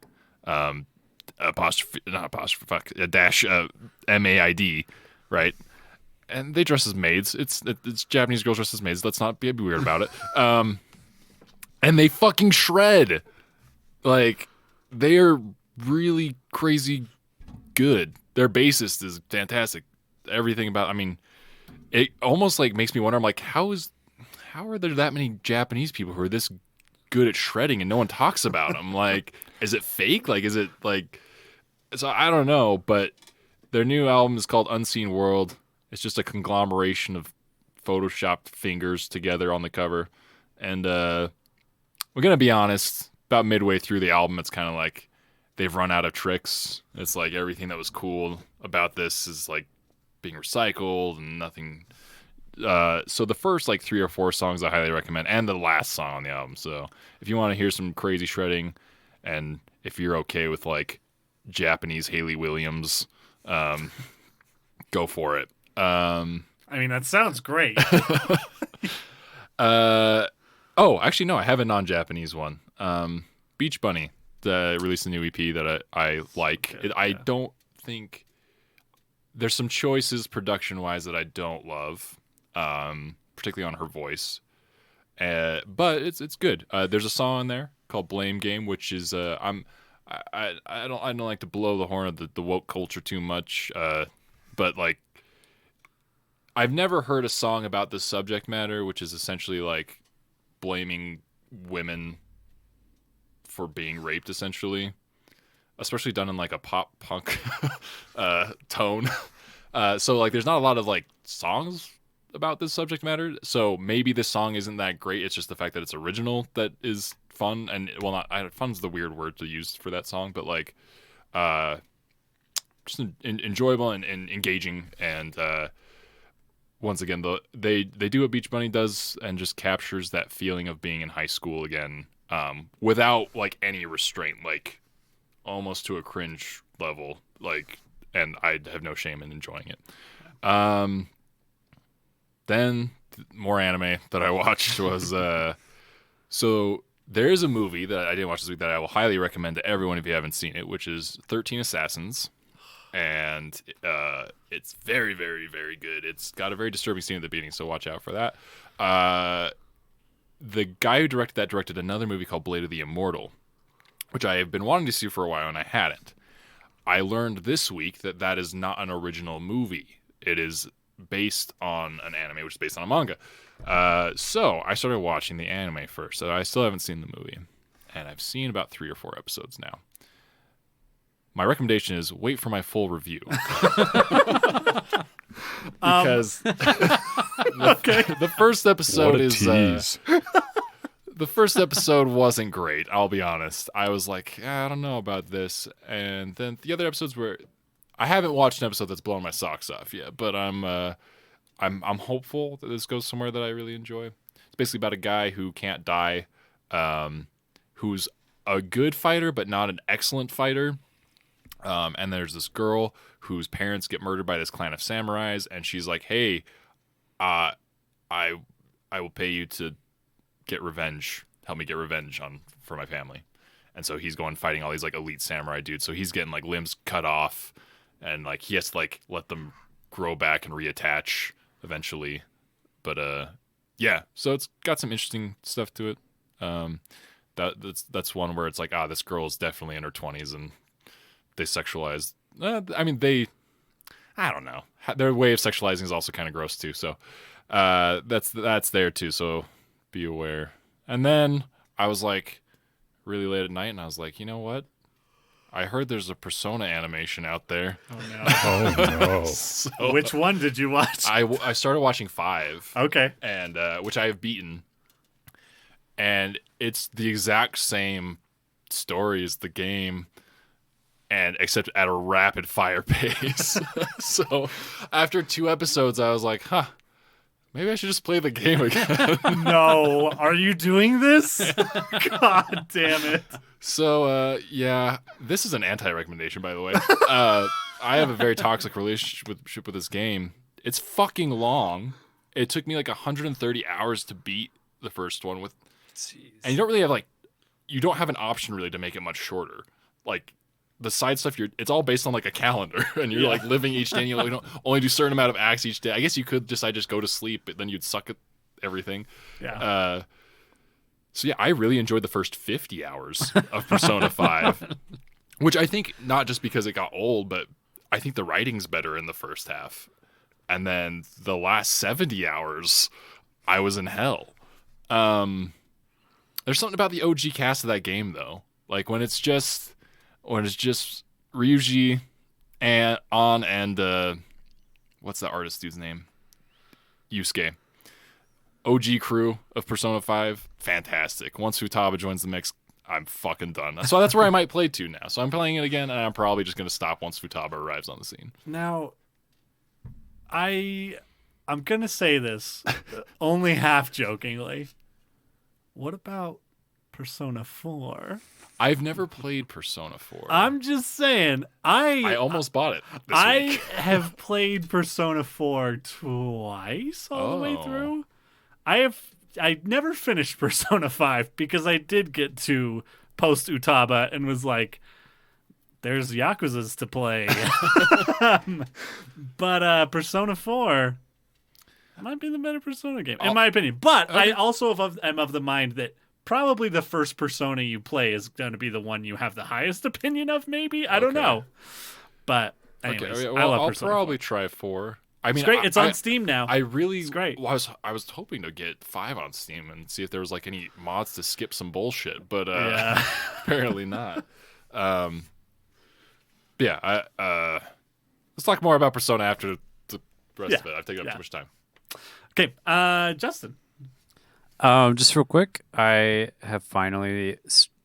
dash MAID, right? And they dress as maids. It's Japanese girls dressed as maids. Let's not be weird about it. And they fucking shred. Like, they are really crazy good. Their bassist is fantastic. Everything about, it almost like makes me wonder. I'm like, how are there that many Japanese people who are this good at shredding and no one talks about them? Like, is it fake? Like, is it like? So I don't know. But their new album is called Unseen World. It's just a conglomeration of photoshopped fingers together on the cover. And we're gonna be honest. About midway through the album, it's kind of like they've run out of tricks. It's like everything that was cool about this is like being recycled and nothing. So the first like 3 or 4 songs I highly recommend, and the last song on the album. So if you want to hear some crazy shredding, and if you're okay with like Japanese Hayley Williams, go for it. That sounds great. Oh, actually, no, I have a non-Japanese one. Beach Bunny released a new EP that I like. I don't think there's some choices production-wise that I don't love, particularly on her voice. But it's good. There's a song on there called "Blame Game," which is I don't like to blow the horn of the woke culture too much, but like I've never heard a song about this subject matter, which is essentially like blaming women for being raped, essentially, especially done in like a pop punk tone. So like there's not a lot of like songs about this subject matter, so maybe this song isn't that great. It's just the fact that it's original that is fun, and fun's the weird word to use for that song, but like just enjoyable and engaging. And once again, they do what Beach Bunny does and just captures that feeling of being in high school again, without like any restraint, like almost to a cringe level, like, and I have no shame in enjoying it. Then more anime that I watched was so there's a movie that I didn't watch this week that I will highly recommend to everyone if you haven't seen it, which is 13 Assassins. And it's very, very, very good. It's got a very disturbing scene at the beginning, so watch out for that. The guy who directed that directed another movie called Blade of the Immortal, which I have been wanting to see for a while, and I hadn't. I learned this week that is not an original movie. It is based on an anime, which is based on a manga. So I started watching the anime first. So I still haven't seen the movie, and I've seen about 3 or 4 episodes now. My recommendation is wait for my full review. Because the first episode What a is tease. the first episode wasn't great. I'll be honest. I was like, I don't know about this, and then the other episodes were. I haven't watched an episode that's blown my socks off yet, but I'm hopeful that this goes somewhere that I really enjoy. It's basically about a guy who can't die, who's a good fighter but not an excellent fighter. And there's this girl whose parents get murdered by this clan of samurais, and she's like, "Hey, I will pay you to get revenge. Help me get revenge for my family." And so he's going fighting all these like elite samurai dudes. So he's getting like limbs cut off, and like he has to like let them grow back and reattach eventually. But yeah, so it's got some interesting stuff to it. That's one where it's like, this girl is definitely in her 20s and they sexualize. I don't know. Their way of sexualizing is also kind of gross too. So that's there too. So be aware. And then I was like really late at night, and I was like, you know what? I heard there's a Persona animation out there. Oh no. Oh no. So Which one did you watch? I started watching 5. Okay. And which I have beaten. And it's the exact same story as the game, and except at a rapid fire pace. So after 2 episodes, I was like, maybe I should just play the game again. No, are you doing this? God damn it. So, yeah, this is an anti-recommendation, by the way. I have a very toxic relationship with this game. It's fucking long. It took me like 130 hours to beat the first one with, and you don't really have you don't have an option really to make it much shorter. Like the side stuff, it's all based on like a calendar, and you're like living each day. And you don't only do a certain amount of acts each day. I guess you could decide just go to sleep, but then you'd suck at everything. Yeah. So yeah, I really enjoyed the first 50 hours of Persona 5, which I think not just because it got old, but I think the writing's better in the first half. And then the last 70 hours, I was in hell. There's something about the OG cast of that game though. Like when it's just Ryuji and what's that artist dude's name? Yusuke. OG crew of Persona 5, fantastic. Once Futaba joins the mix, I'm fucking done. So that's where I might play to now. So I'm playing it again, and I'm probably just going to stop once Futaba arrives on the scene. Now, I'm going to say this only half jokingly. What about Persona 4? I've never played Persona 4. I'm just saying, I almost bought it this week. I have played Persona 4 twice all the way through. I never finished Persona 5 because I did get to post Utaba and was like, there's Yakuzas to play. But Persona 4 might be the better Persona game, in my opinion. But I also am of the mind that probably the first Persona you play is going to be the one you have the highest opinion of, maybe? I don't know. But anyways, I love Persona I'll probably 4. try 4. I mean, It's great. It's on Steam now. It's great. I was hoping to get 5 on Steam and see if there was like any mods to skip some bullshit, but apparently not. Yeah, let's talk more about Persona after the rest of it. I've taken up too much time. Okay, Justin. Just real quick, I have finally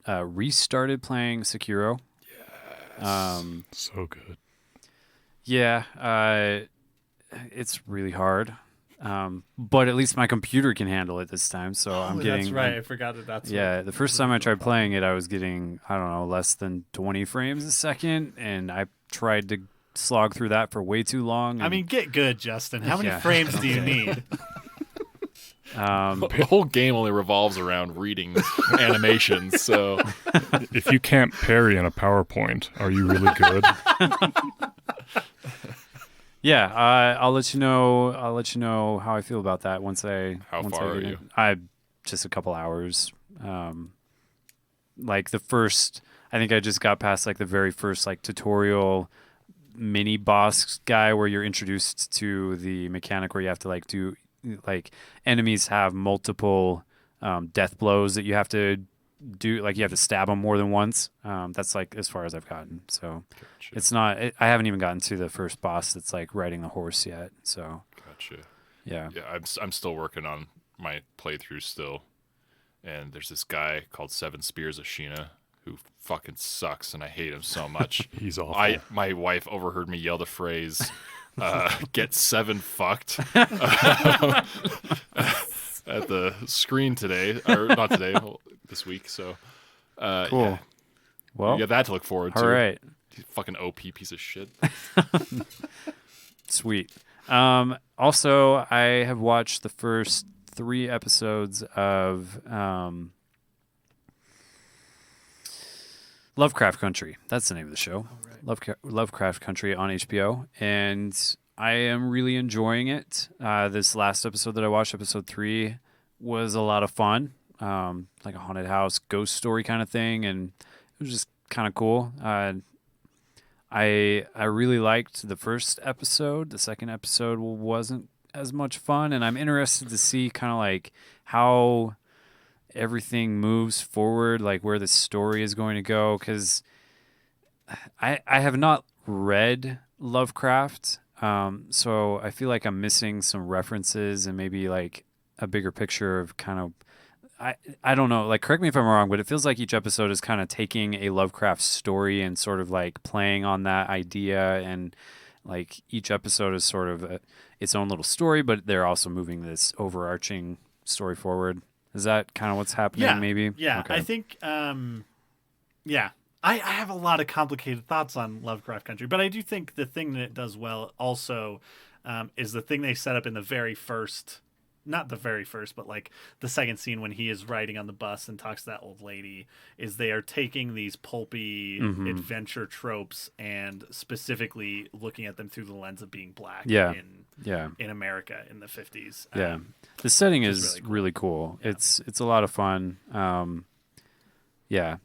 restarted playing Sekiro. Yes. So good. Yeah, it's really hard. But at least my computer can handle it this time, so I'm getting... That's right, I forgot that that's... Yeah, the first time I tried playing it, I was getting, I don't know, less than 20 frames a second, and I tried to slog through that for way too long. I mean, get good, Justin. How many frames do you need? The whole game only revolves around reading animations, so... If you can't parry in a PowerPoint, are you really good? Yeah, I'll let you know. I'll let you know how I feel about that once I. How far are you? I just a couple hours. Like the first, I think I just got past like the very first like tutorial mini boss guy where you're introduced to the mechanic where you have to like do like enemies have multiple death blows that you have to do, like you have to stab them more than once. That's like as far as I've gotten. So Gotcha. it's not. I haven't even gotten to the first boss that's like riding the horse yet. So Gotcha. yeah. Yeah, I'm still working on my playthrough still, and there's this guy called Seven Spears Ashina who fucking sucks, and I hate him so much. He's awful. My wife overheard me yell the phrase, "Get 7 fucked." At the screen today, or not today, this week. So, Cool. Yeah. Well, You got that to look forward to. all right. You fucking OP piece of shit. Sweet. Also, I have watched the first 3 episodes of Lovecraft Country. That's the name of the show. Lovecraft Country on HBO. And I am really enjoying it. This last episode that I watched, episode 3, was a lot of fun. Like a haunted house ghost story kind of thing, and it was just kind of cool. I really liked the first episode. The second episode wasn't as much fun, and I'm interested to see kind of like how everything moves forward, like where the story is going to go, because I have not read Lovecraft, so I feel like I'm missing some references and maybe like a bigger picture of kind of I don't know, like correct me if I'm wrong, but it feels like each episode is kind of taking a Lovecraft story and sort of like playing on that idea, and like each episode is sort of its own little story, but they're also moving this overarching story forward. Is that kind of what's happening? Yeah, Maybe. Yeah, Okay. I think. Yeah, I have a lot of complicated thoughts on Lovecraft Country, but I do think the thing that it does well also is the thing they set up in the very first. Not the very first, but like the second scene when he is riding on the bus and talks to that old lady, is they are taking these pulpy adventure tropes and specifically looking at them through the lens of being black in America in the 50s. Yeah. The setting is really really cool. Yeah. It's a lot of fun. Yeah.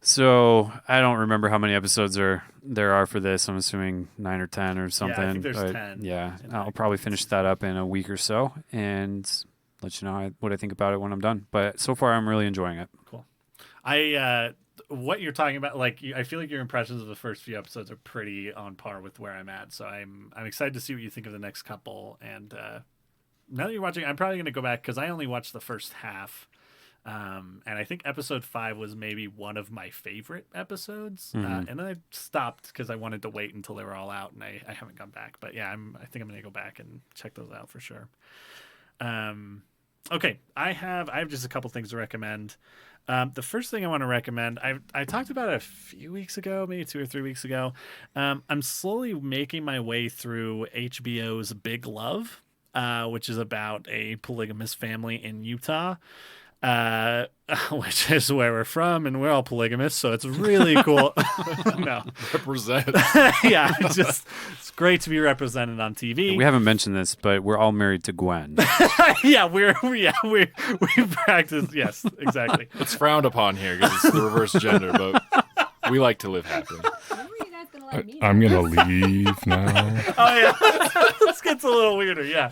So I don't remember how many episodes there are for this. I'm assuming 9 or 10 or something. Yeah, I think there's but 10. Yeah, I'll probably finish that up in a week or so and let you know what I think about it when I'm done. But so far, I'm really enjoying it. Cool. What you're talking about, like, I feel like your impressions of the first few episodes are pretty on par with where I'm at. So I'm excited to see what you think of the next couple. And now that you're watching, I'm probably going to go back because I only watched the first half. And I think episode 5 was maybe one of my favorite episodes. And then I stopped because I wanted to wait until they were all out, and I haven't gone back. But yeah, I think I'm going to go back and check those out for sure. Okay, I have just a couple things to recommend. The first thing I want to recommend, I talked about it a few weeks ago, maybe 2 or 3 weeks ago. I'm slowly making my way through HBO's Big Love, which is about a polygamous family in Utah. Which is where we're from, and we're all polygamous, so it's really cool. No, Represent. Yeah, it's great to be represented on TV. We haven't mentioned this, but we're all married to Gwen. Yeah, we practice. Yes, exactly. It's frowned upon here because it's the reverse gender, but we like to live happily. I'm gonna leave now. Oh yeah, this gets a little weirder. Yeah.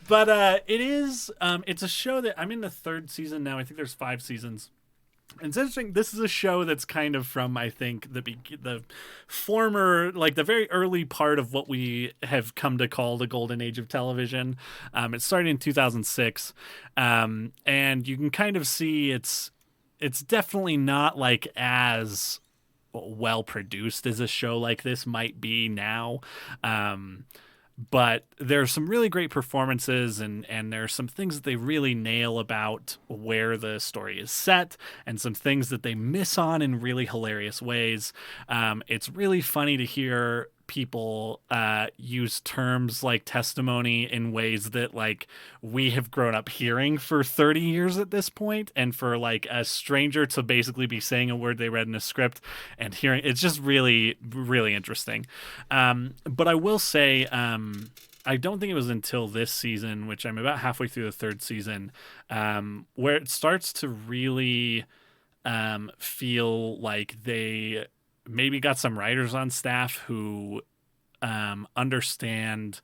But it's a show that I'm in the 3rd season now. I think there's 5 seasons. And it's interesting. This is a show that's kind of from, I think, the former, like the very early part of what we have come to call the golden age of television. It started in 2006. And you can kind of see it's definitely not like as well produced as a show like this might be now. But there's some really great performances, and there's some things that they really nail about where the story is set, and some things that they miss on in really hilarious ways. It's really funny to hear people use terms like testimony in ways that like we have grown up hearing for 30 years at this point, and for like a stranger to basically be saying a word they read in a script and hearing, it's just really, really interesting. But I will say, I don't think it was until this season, which I'm about halfway through the 3rd season, where it starts to really feel like they maybe got some writers on staff who understand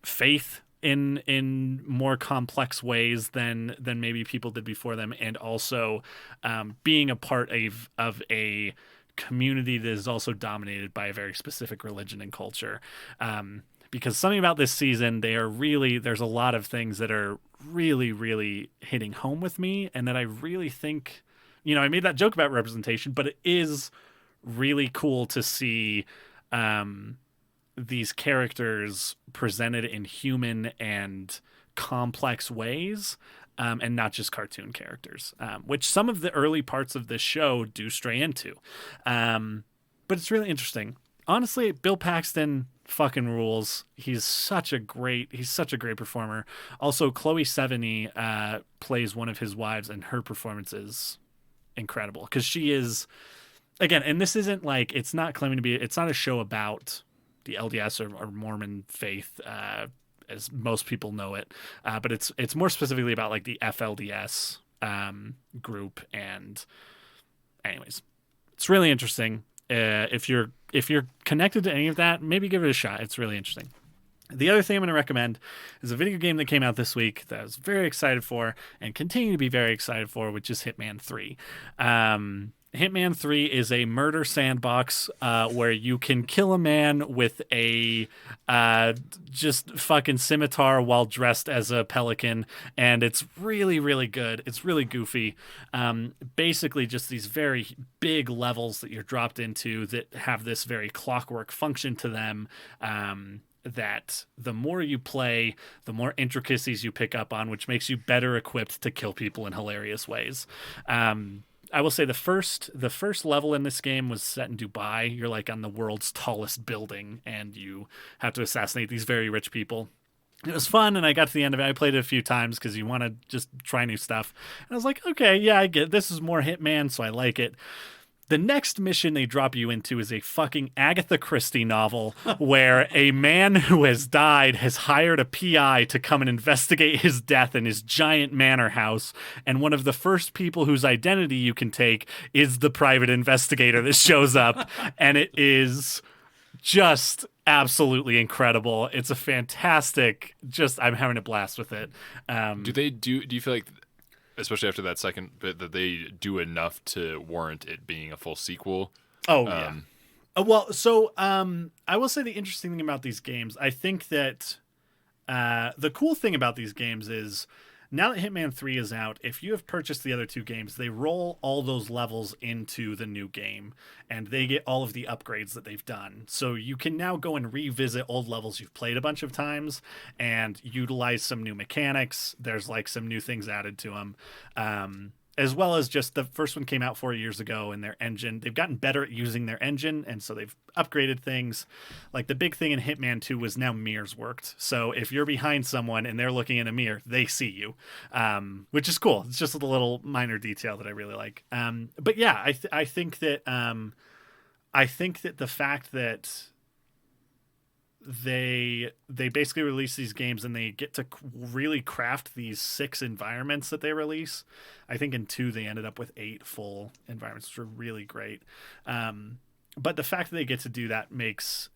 faith in more complex ways than maybe people did before them, and also being a part of a community that is also dominated by a very specific religion and culture. Because something about this season, there's a lot of things that are really, really hitting home with me, and that I really think, I made that joke about representation, but it is really cool to see these characters presented in human and complex ways, and not just cartoon characters, which some of the early parts of this show do stray into. But it's really interesting. Honestly, Bill Paxton fucking rules. He's such a great performer. Also, Chloe Sevigny plays one of his wives, and her performance is incredible because again, and this isn't like, it's not claiming to be, it's not a show about the LDS or Mormon faith, as most people know it, but it's more specifically about like the FLDS group. And anyways, it's really interesting. If you're connected to any of that, maybe give it a shot. It's really interesting. The other thing I'm going to recommend is a video game that came out this week that I was very excited for and continue to be very excited for, which is Hitman 3. Hitman 3 is a murder sandbox where you can kill a man with a just fucking scimitar while dressed as a pelican, and it's really, really good. It's really goofy. Basically just these very big levels that you're dropped into that have this very clockwork function to them, that the more you play, the more intricacies you pick up on, which makes you better equipped to kill people in hilarious ways. I will say the first level in this game was set in Dubai. You're like on the world's tallest building, and you have to assassinate these very rich people. It was fun, and I got to the end of it. I played it a few times because you want to just try new stuff. And I was like, okay, yeah, I get it. This is more Hitman, so I like it. The next mission they drop you into is a fucking Agatha Christie novel where a man who has died has hired a PI to come and investigate his death in his giant manor house. And one of the first people whose identity you can take is the private investigator that shows up. And it is just absolutely incredible. It's a fantastic, I'm having a blast with it. Do you feel like, especially after that second bit, that they do enough to warrant it being a full sequel? Oh, yeah. Well, so I will say the interesting thing about these games, I think that the cool thing about these games is now that Hitman 3 is out, if you have purchased the other two games, they roll all those levels into the new game, and they get all of the upgrades that they've done. So you can now go and revisit old levels you've played a bunch of times and utilize some new mechanics. There's like some new things added to them. As well as just the first one came out 4 years ago, and their engine, they've gotten better at using their engine, and so they've upgraded things. Like the big thing in Hitman 2 was now mirrors worked. So if you're behind someone and they're looking in a mirror, they see you, which is cool. It's just a little minor detail that I really like. But yeah, I think that the fact that they basically release these games and they get to really craft these 6 environments that they release. I think in 2 they ended up with 8 full environments, which were really great. But the fact that they get to do that makes,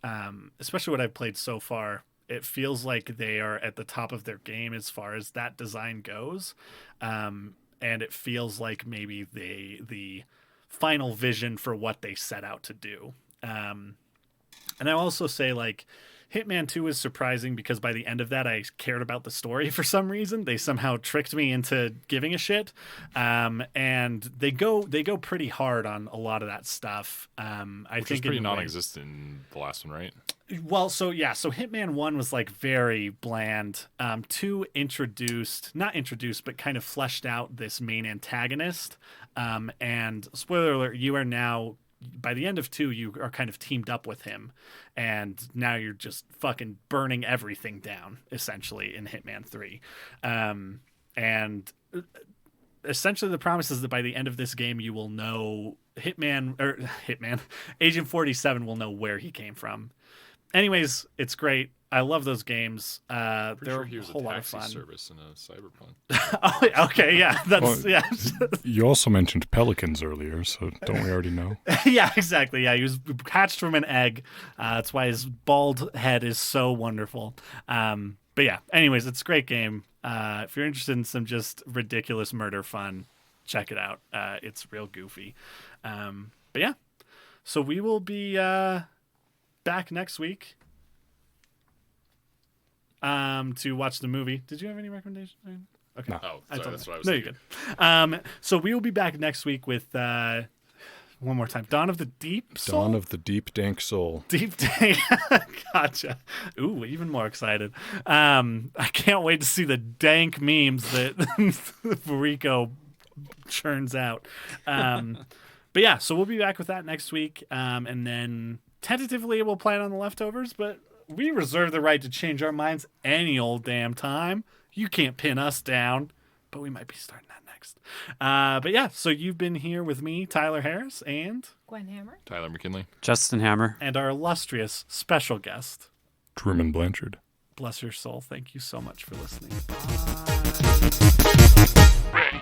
especially what I've played so far, it feels like they are at the top of their game as far as that design goes. And it feels like maybe the final vision for what they set out to do. And I also say, like, Hitman 2 is surprising because by the end of that, I cared about the story for some reason. They somehow tricked me into giving a shit. And they go pretty hard on a lot of that stuff. Which is pretty non-existent in the last one, right? Well, so Hitman 1 was like very bland. 2 not introduced, but kind of fleshed out this main antagonist. And spoiler alert, you are now, by the end of 2, you are kind of teamed up with him, and now you're just fucking burning everything down, essentially, in Hitman 3. And essentially the promise is that by the end of this game, you will know Agent 47 will know where he came from. Anyways, it's great. I love those games. They're Sure he was a whole lot of taxi fun. service in a Cyberpunk. Oh, okay, yeah, that's yeah. You also mentioned pelicans earlier, so don't we already know? Yeah, exactly. Yeah, he was hatched from an egg. That's why his bald head is so wonderful. But yeah, anyways, it's a great game. If you're interested in some just ridiculous murder fun, check it out. It's real goofy. But yeah, so we will be back next week to watch the movie. Did you have any recommendations? Okay. No. Oh, sorry, that's what I was No, thinking. you're good. So we will be back next week with one more time. Dawn of the Deep Soul? Dawn of the Deep Dank Soul. Deep Dank. Gotcha. Ooh, even more excited. I can't wait to see the dank memes that Rico churns out. But yeah, so we'll be back with that next week. And then tentatively we'll plan on the leftovers, but we reserve the right to change our minds any old damn time. You can't pin us down. but we might be starting that next. But yeah, so you've been here with me, Tyler Harris, and Gwen Hammer. Tyler McKinley. Justin Hammer. our illustrious special guest. Truman Blanchard. Bless your soul. Thank you so much for listening. Ready.